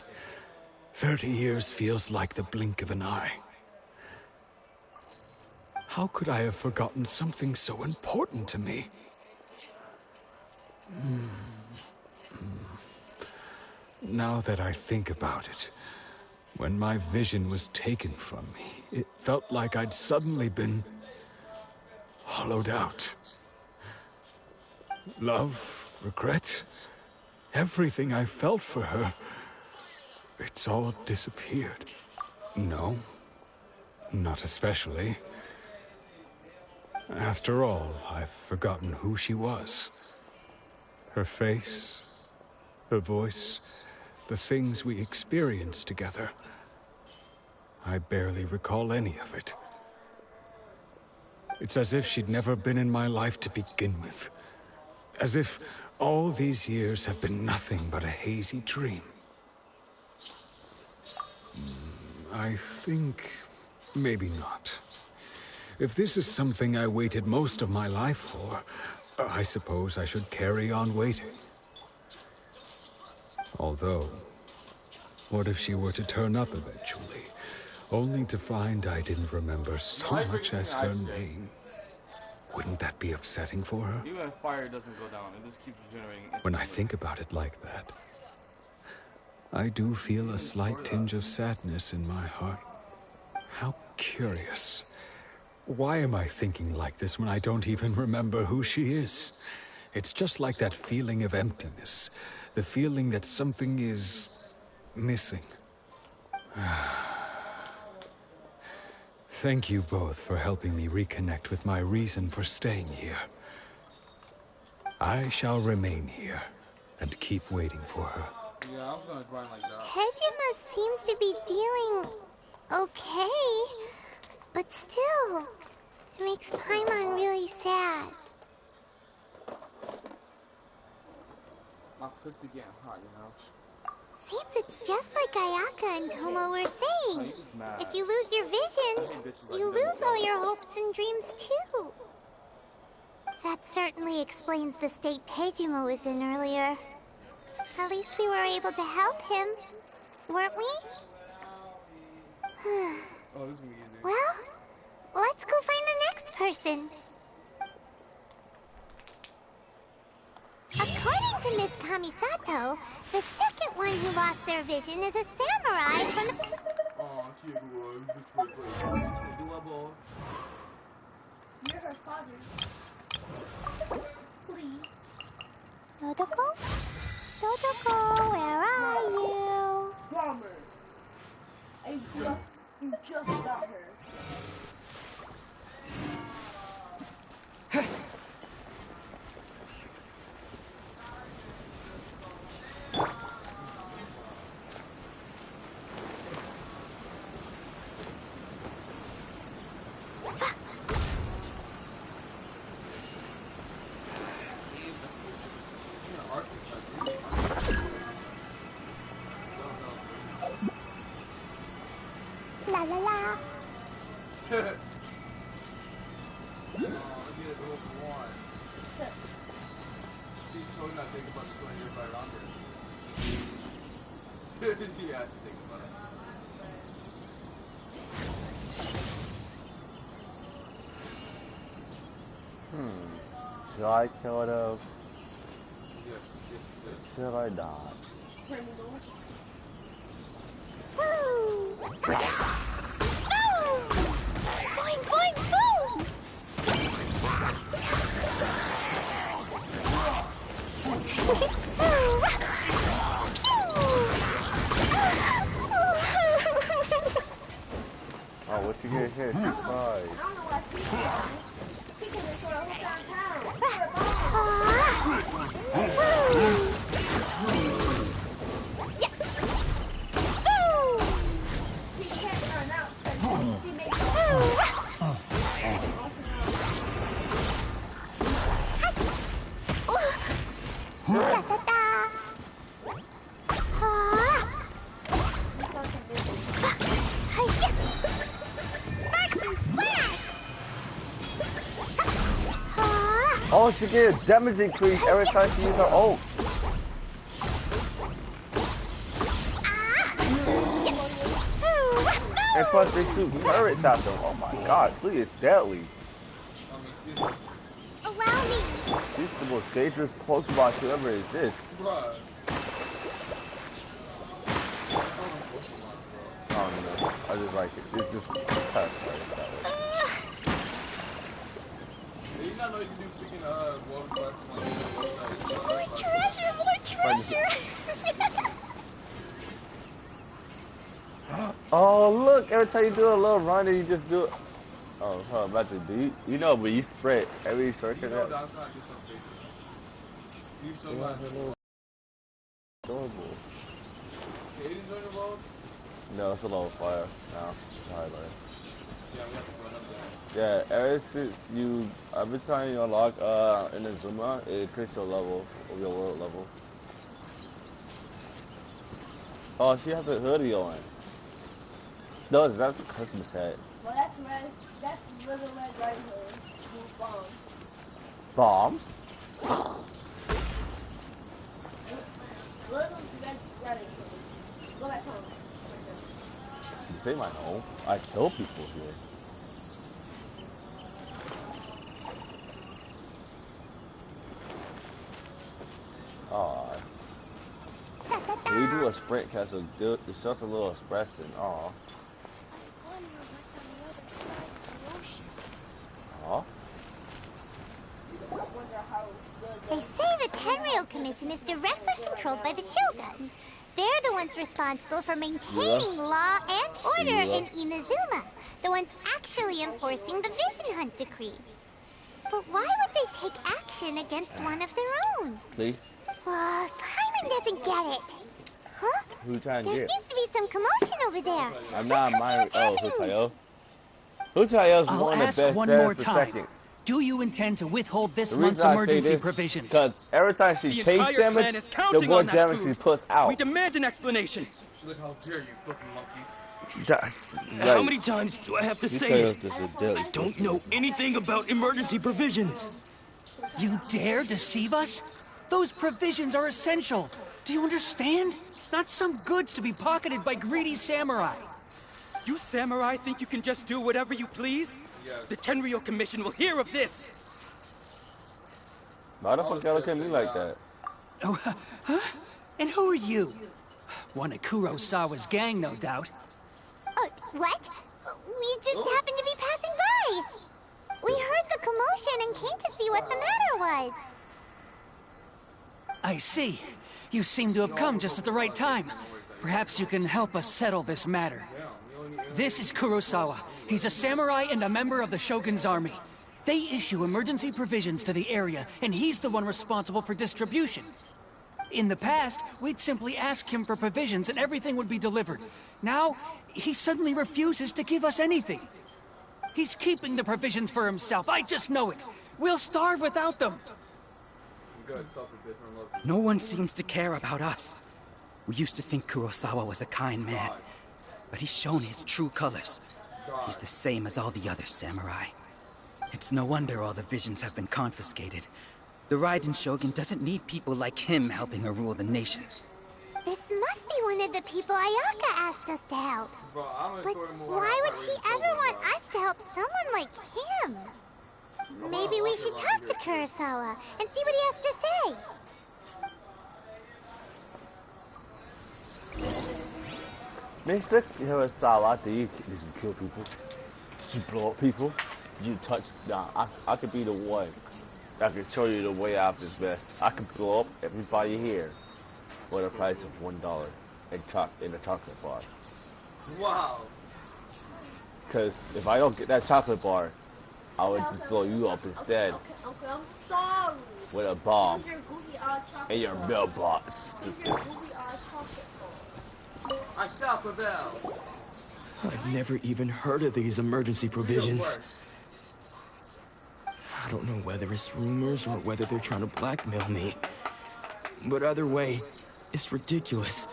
30 years feels like the blink of an eye. How could I have forgotten something so important to me? Now that I think about it, when my vision was taken from me, it felt like I'd suddenly been hollowed out. Love, regret, everything I felt for her, it's all disappeared. No, not especially. After all, I've forgotten who she was. Her face, her voice, the things we experienced together. I barely recall any of it. It's as if she'd never been in my life to begin with. As if all these years have been nothing but a hazy dream. I think maybe not. If this is something I waited most of my life for, I suppose I should carry on waiting. Although, what if she were to turn up eventually, only to find I didn't remember so much as her name? Wouldn't that be upsetting for her?
Even if fire doesn't go down, it just keeps generating.
When I think about it like that, I do feel a slight tinge of sadness in my heart. How curious. Why am I thinking like this when I don't even remember who she is? It's just like that feeling of emptiness. The feeling that something is missing. Thank you both for helping me reconnect with my reason for staying here. I shall remain here and keep waiting for her.
Yeah, I was gonna grind like that.
Tejima seems to be dealing okay. But still, it makes Paimon really sad.
My pussy getting hot, you know?
Seems it's just like Ayaka and Tomo were saying. If you lose your vision, you lose all your hopes and dreams too. That certainly explains the state Teijima was in earlier. At least we were able to help him, weren't we?
Oh, this is easy.
Well, let's go find the next person. According to Miss Kamisato, the second one who lost their vision is a samurai from the...
Oh, she was.
You're her father. Please.
Dodoko? Dodoko, where are you?
Bomber. You just got her.
La la la.
She has to think about it.
Should I kill it off?
Yes.
Should I not?
Boing, boing, boom!
Oh, what you get here? Surprise.
I don't know what she's doing. She can just throw her downtown. She can't run out because she makes
Oh, she gets a damage increase every time she uses her ult. And plus they shoot turrets at them. Oh my god, please, it's deadly.
Allow me.
She's the most dangerous Pokemon to ever exist.
Bruh.
I don't know. I just like it. It's just kind of that way.
You not know you can do freaking world class
More treasure, more treasure.
Oh look! Every time you do a little run, and you just do it. Oh, huh, about to do you know, but you spread every circuit.
You know that's not just something. You so much.
Adorable.
Katie's on the road?
No, it's a low fire now. Highlight.
Yeah, we have to run up there.
Yeah, ever since you, every time you unlock Inazuma, it increases your level, or your world level. Oh, she has a hoodie on. No, that's a Christmas hat.
Well, that's red. That's Little Red Riding Hood. Bombs.
Bombs?
Little Red Riding Hood. Go back home.
You say my home. I kill people here. Aw. We do a sprint cast, so it's just a little expression. Aw. Aw.
They say the Tenryou Commission is directly controlled by the Shogun. They're the ones responsible for maintaining law and order in Inazuma. The ones actually enforcing the Vision Hunt Decree. But why would they take action against one of their own?
See?
Paimon doesn't get it. Huh?
Who you trying to
There
get?
seems to be some commotion over there.
I'm not mind. Oh, Hutayo. Hutayo's
I'll
one of
ask
the best
one
sellers
more
for
time.
seconds.
Do you intend to withhold this
The
month's
reason I say
emergency
this,
provisions?
because every time she
The
takes
entire
damage,
clan is
the
counting
more
on that
damage
food.
she puts out.
We demand an explanation.
Look how dare you, fucking monkey.
Just,
How many times do I have to say it?
Hutayo's just a dilly.
I don't know anything about emergency provisions.
You dare deceive us? Those provisions are essential. Do you understand? Not some goods to be pocketed by greedy samurai.
You samurai think you can just do whatever you please? The Tenryou Commission will hear of this!
Why the fuck y'all look at me like that?
Oh, huh? And who are you? One of Kurosawa's gang, no doubt.
What? We just happened to be passing by. We heard the commotion and came to see what the matter was.
I see. You seem to have come just at the right time. Perhaps you can help us settle this matter. This is Kurosawa. He's a samurai and a member of the Shogun's army. They issue emergency provisions to the area, and he's the one responsible for distribution. In the past, we'd simply ask him for provisions and everything would be delivered. Now, he suddenly refuses to give us anything. He's keeping the provisions for himself, I just know it. We'll starve without them.
No one seems to care about us. We used to think Kurosawa was a kind man, but he's shown his true colors. He's the same as all the other samurai. It's no wonder all the visions have been confiscated. The Raiden Shogun doesn't need people like him helping her rule the nation.
This must be one of the people Ayaka asked us to help. But why would she ever want us to help someone like him? Maybe we should talk to Kurosawa and see what he has to say.
Mr. Kurosawa, do you kill people? Did you blow up people? Did you touch? Nah, I could be the one that can show you the way out of this mess. I could blow up everybody here for the price of $1 in a chocolate bar.
Wow.
Because if I don't get that chocolate bar, I would just blow you up instead
Okay, I'm sorry.
with a bomb
Here's your goofy chocolate
in your
bar.
mailbox.
Here's your goofy chocolate bar.
I shall prevail.
I've never even heard of these emergency provisions. I don't know whether it's rumors or whether they're trying to blackmail me. But either way, it's ridiculous.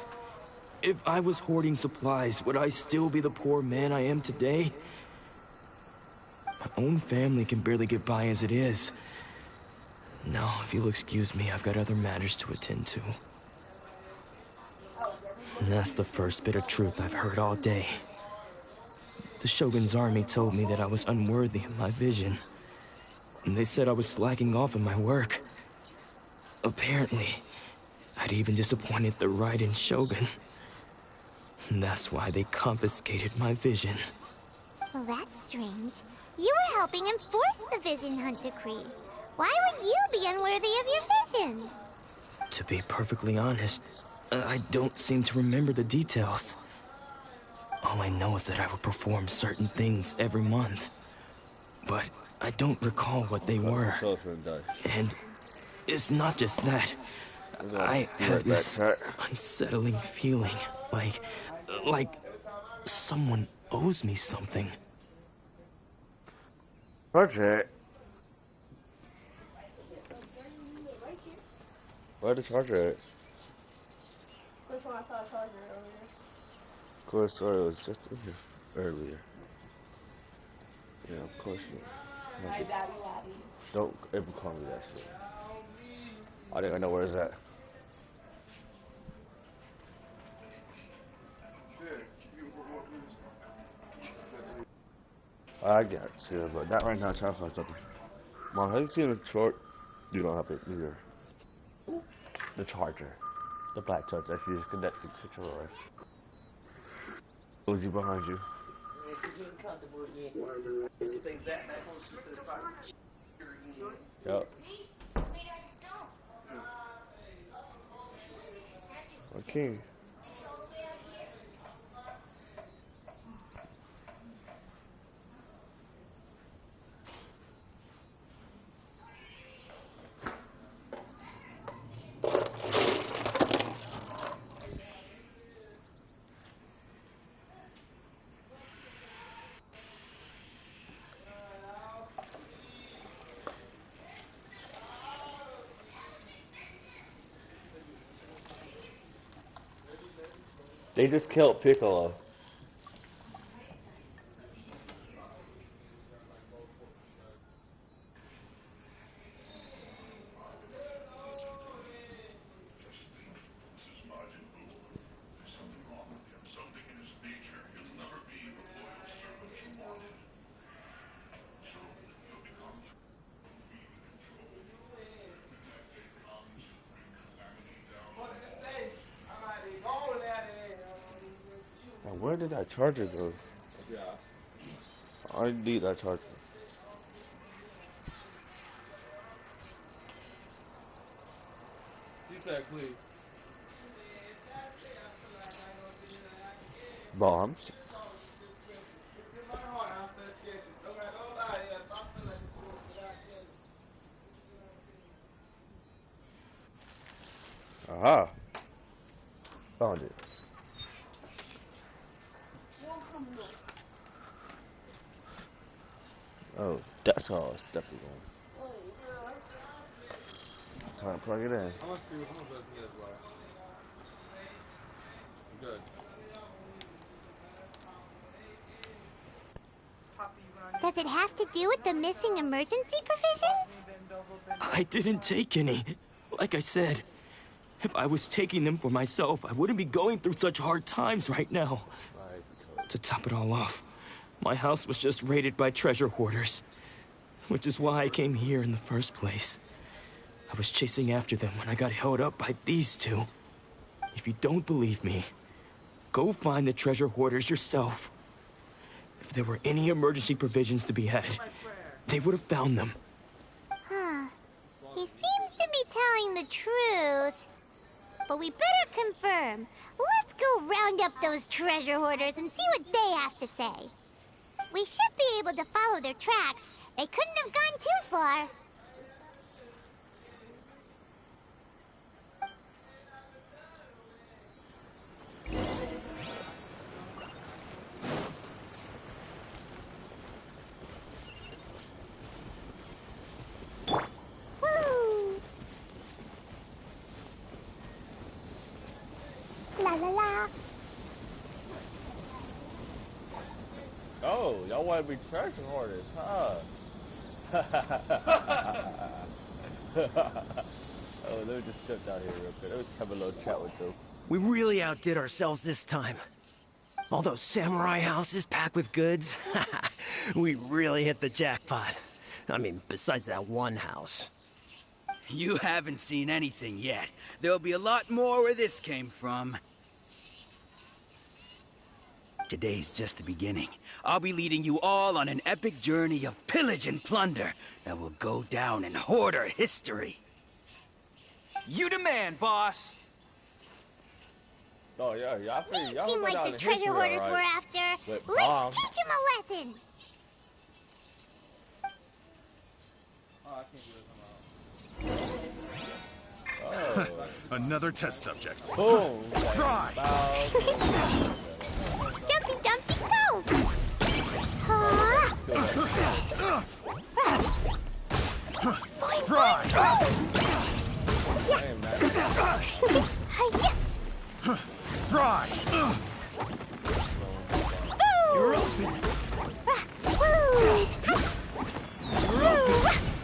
If I was hoarding supplies, would I still be the poor man I am today? My own family can barely get by as it is. Now, if you'll excuse me, I've got other matters to attend to. And that's the first bit of truth I've heard all day. The Shogun's army told me that I was unworthy of my vision. And they said I was slacking off in my work. Apparently, I'd even disappointed the Raiden Shogun. And that's why they confiscated my vision.
Well, that's strange. You were helping enforce the Vision Hunt Decree. Why would you be unworthy of your vision?
To be perfectly honest, I don't seem to remember the details. All I know is that I would perform certain things every month. But I don't recall what they were. And it's not just that. I have this unsettling feeling, like someone owes me something.
Project. Where the charger at?
Which one I saw a charger earlier?
Of course, sorry, it was just in here earlier. Yeah, of course.
My daddy laddie.
Don't ever call me that shit. I think I know where it's at. I got you, but not right now. Trying to find something. Mom, have you seen the short? You don't have it either. The charger. The black charger that you just connected to the controller. Who's behind you? Yep. Okay. They just killed Piccolo. Now, where did that charger go?
Yeah.
I need that charger.
She said, please.
Bombs. Aha. Found it. Oh, that's how it's definitely going. Time to plug it in.
How much does he as well? Good.
Does it have to do with the missing emergency provisions?
I didn't take any. Like I said, if I was taking them for myself, I wouldn't be going through such hard times right now. To top it all off, my house was just raided by treasure hoarders, which is why I came here in the first place. I was chasing after them when I got held up by these two. If you don't believe me, go find the treasure hoarders yourself. If there were any emergency provisions to be had, they would have found them.
Huh. He seems to be telling the truth. But we better confirm. Let's go round up those treasure hoarders and see what they have to say. We should be able to follow their tracks. They couldn't have gone too far. La la la.
Oh, y'all want to be treasure hoarders, huh? Oh, let me just step down here real quick. Let me just have a little chat with them.
We really outdid ourselves this time. All those samurai houses packed with goods. We really hit the jackpot. I mean, besides that one house.
You haven't seen anything yet. There'll be a lot more where this came from. Today's just the beginning. I'll be leading you all on an epic journey of pillage and plunder that will go down in hoarder history. You demand, boss!
Oh, yeah, y'all
These seem like the treasure hoarders we're after. Let's teach them a lesson!
Oh, I can't do this.
Oh.
Another test subject.
Boom.
Fry!
Jumpy Dumpty go! Huh?
Fry! Fry!
You're open!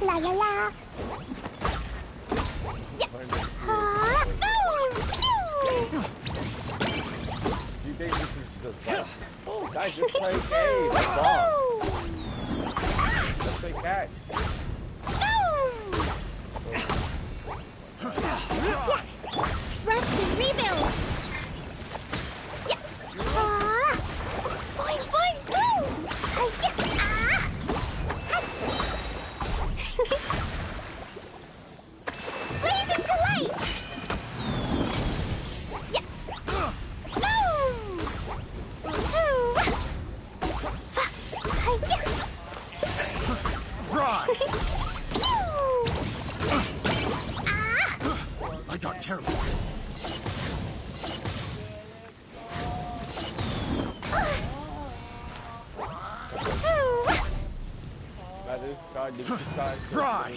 La la la!
You think this is just like, oh, guys, just play games. That's wrong. Let's play catch.
Rest and rebuild! Boing, boing, boom! Blaze into light!
Fry! I got careless.
Fry!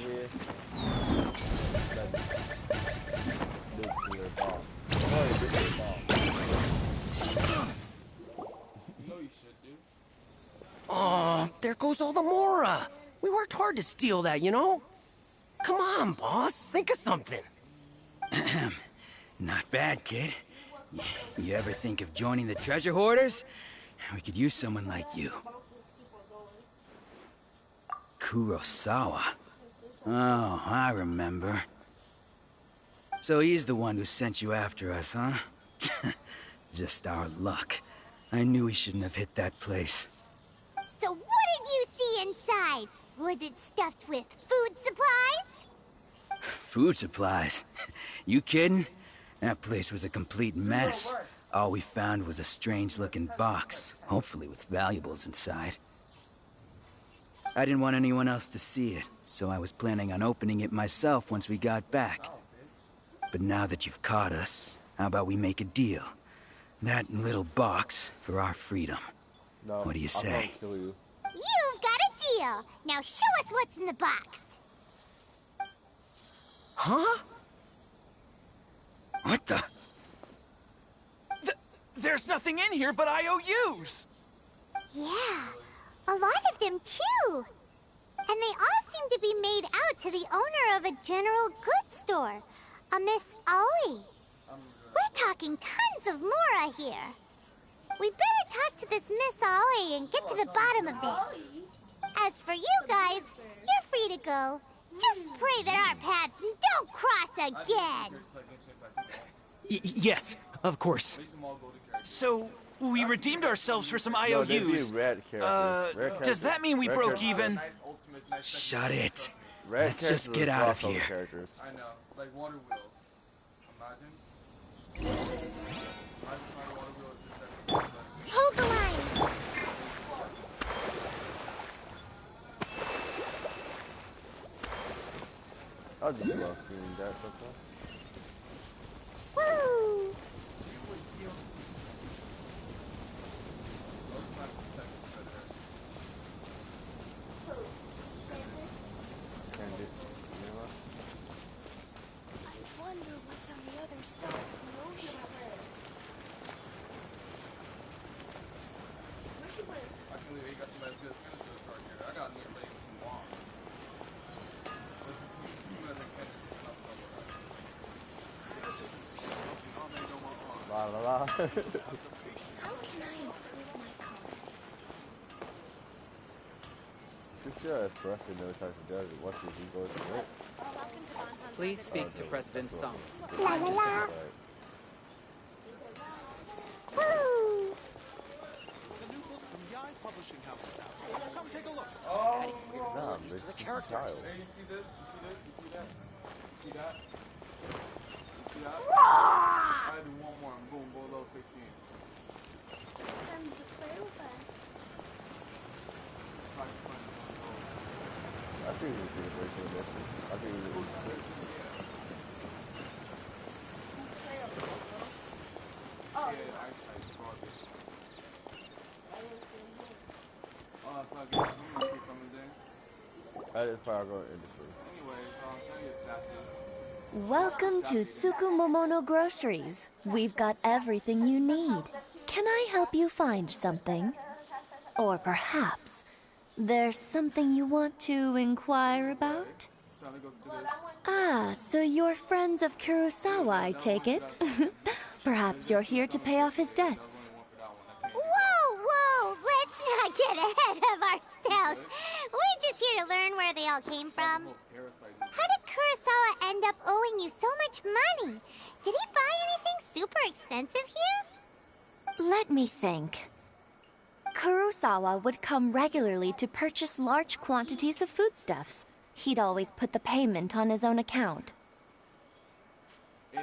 Oh, there goes all the Mora. We worked hard to steal that, you know? Come on, boss. Think of something.
Not bad, kid. You ever think of joining the treasure hoarders? We could use someone like you. Kurosawa. Oh, I remember. So he's the one who sent you after us, huh? Just our luck. I knew he shouldn't have hit that place.
So what did you see inside? Was it stuffed with food supplies?
Food supplies? You kidding? That place was a complete mess. All we found was a strange-looking box, hopefully with valuables inside. I didn't want anyone else to see it, so I was planning on opening it myself once we got back. But now that you've caught us, how about we make a deal? That little box for our freedom.
No,
what do you say?
You've got a deal. Now show us what's in the box.
Huh?
What the?
There's nothing in here but IOUs!
Yeah, a lot of them too. And they all seem to be made out to the owner of a general goods store, a Miss Aoi. We're talking tons of Mora here. We better talk to this Miss Aoi and get to the bottom of this. As for you guys, you're free to go. Just pray that our paths don't cross again.
Yes, of course. So, we redeemed ourselves for some IOUs. Does that mean we broke even?
Shut it. Let's just get out of here.
I know, like Water Wheel. Imagine.
Hold the line.
I just love seeing that sometimes.
Woo!
Candy.
I wonder what's on the other side of the ocean.
I can believe he got somebody good sinister start here. I got a new lady from Wong.
La la la.
How can I improve my confidence?
Just your espresso no type of desert. Watch if he goes to it.
Please speak to President Song.
La la la. Woo!
Publishing house is out. Come take a look.
Oh!
Adding weird abilities to the characters.
Hey, you see this? You see this? You see that? You see that? You see that? I had to do one more and boom, below 16.
I think we see the first one. I think we will see it. That is probably going to industry.
Welcome to Tsukumomono Groceries. We've got everything you need. Can I help you find something? Or perhaps there's something you want to inquire about? Ah, so you're friends of Kurosawa, I take it? Perhaps you're here to pay off his debts.
Whoa, whoa! Let's not get ahead of ourselves. We're just here to learn where they all came from. How did Kurosawa end up owing you so much money? Did he buy anything super expensive here?
Let me think. Kurosawa would come regularly to purchase large quantities of foodstuffs. He'd always put the payment on his own account.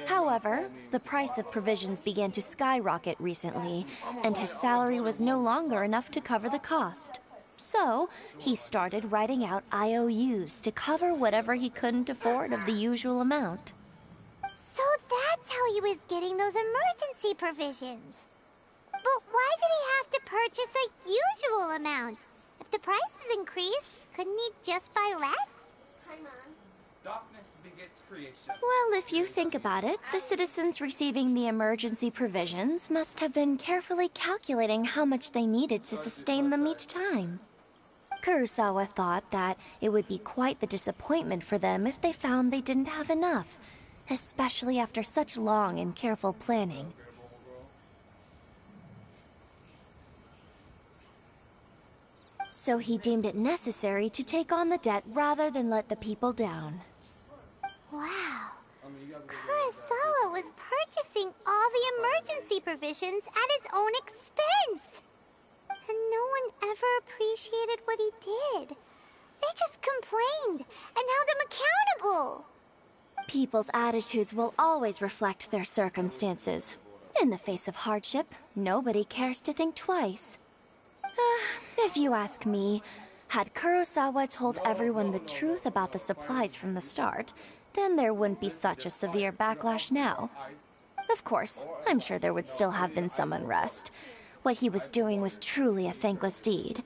However, the price of provisions began to skyrocket recently, and his salary was no longer enough to cover the cost. So, he started writing out IOUs to cover whatever he couldn't afford of the usual amount.
So that's how he was getting those emergency provisions. But why did he have to purchase a usual amount? If the prices increased, couldn't he just buy less?
Darkness begins.
Well, if you think about it, the citizens receiving the emergency provisions must have been carefully calculating how much they needed to sustain them each time. Kurosawa thought that it would be quite the disappointment for them if they found they didn't have enough, especially after such long and careful planning. So he deemed it necessary to take on the debt rather than let the people down.
Wow. Kurosawa was purchasing all the emergency provisions at his own expense. And no one ever appreciated what he did. They just complained and held him accountable.
People's attitudes will always reflect their circumstances. In the face of hardship, nobody cares to think twice. If you ask me, had Kurosawa told everyone the truth about the supplies from the start, then there wouldn't be such a severe backlash now. Of course, I'm sure there would still have been some unrest. What he was doing was truly a thankless deed.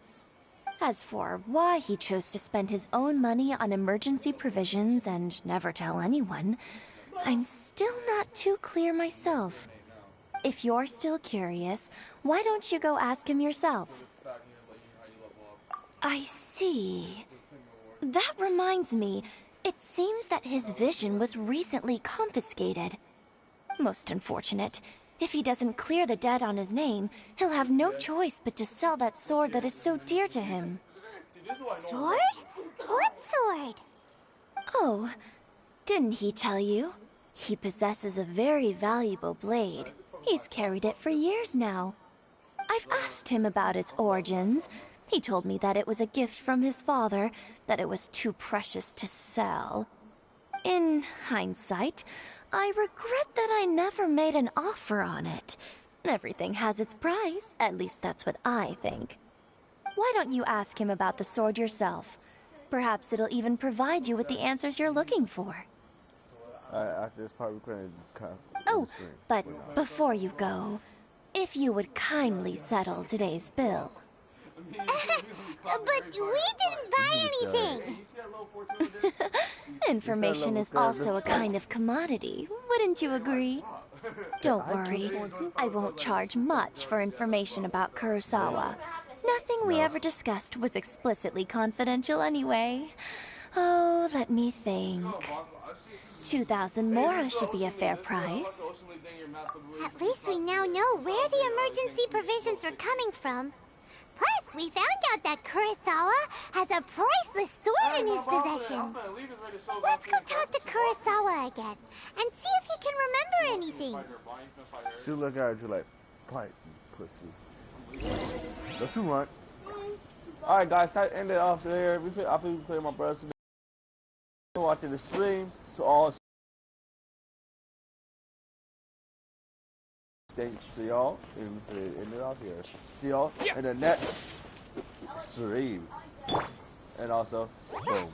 As for why he chose to spend his own money on emergency provisions and never tell anyone, I'm still not too clear myself. If you're still curious, why don't you go ask him yourself? I see. That reminds me, it seems that his vision was recently confiscated. Most unfortunate. If he doesn't clear the debt on his name, he'll have no choice but to sell that sword that is so dear to him.
Sword? What sword?
Oh, didn't he tell you? He possesses a very valuable blade. He's carried it for years now. I've asked him about its origins. He told me that it was a gift from his father, that it was too precious to sell. In hindsight, I regret that I never made an offer on it. Everything has its price, at least that's what I think. Why don't you ask him about the sword yourself? Perhaps it'll even provide you with the answers you're looking for.
After this part, we're going to
Oh, but before you go, if you would kindly settle today's bill.
But we didn't buy anything!
Information is also a kind of commodity, wouldn't you agree? Don't worry, I won't charge much for information about Kurosawa. Nothing we ever discussed was explicitly confidential anyway. Oh, let me think. 2,000 mora should be a fair price.
At least we now know where the emergency provisions were coming from. Plus, we found out that Kurosawa has a priceless sword in his possession. Let's go talk to Kurosawa again and see if he can remember anything.
You look at you like, fight, pussy. Don't you run. Alright guys, time to end it off there. I'll be playing my brothers today. Watching the stream. So all thanks to y'all. And end it off here. See y'all in the next stream. And also, boom.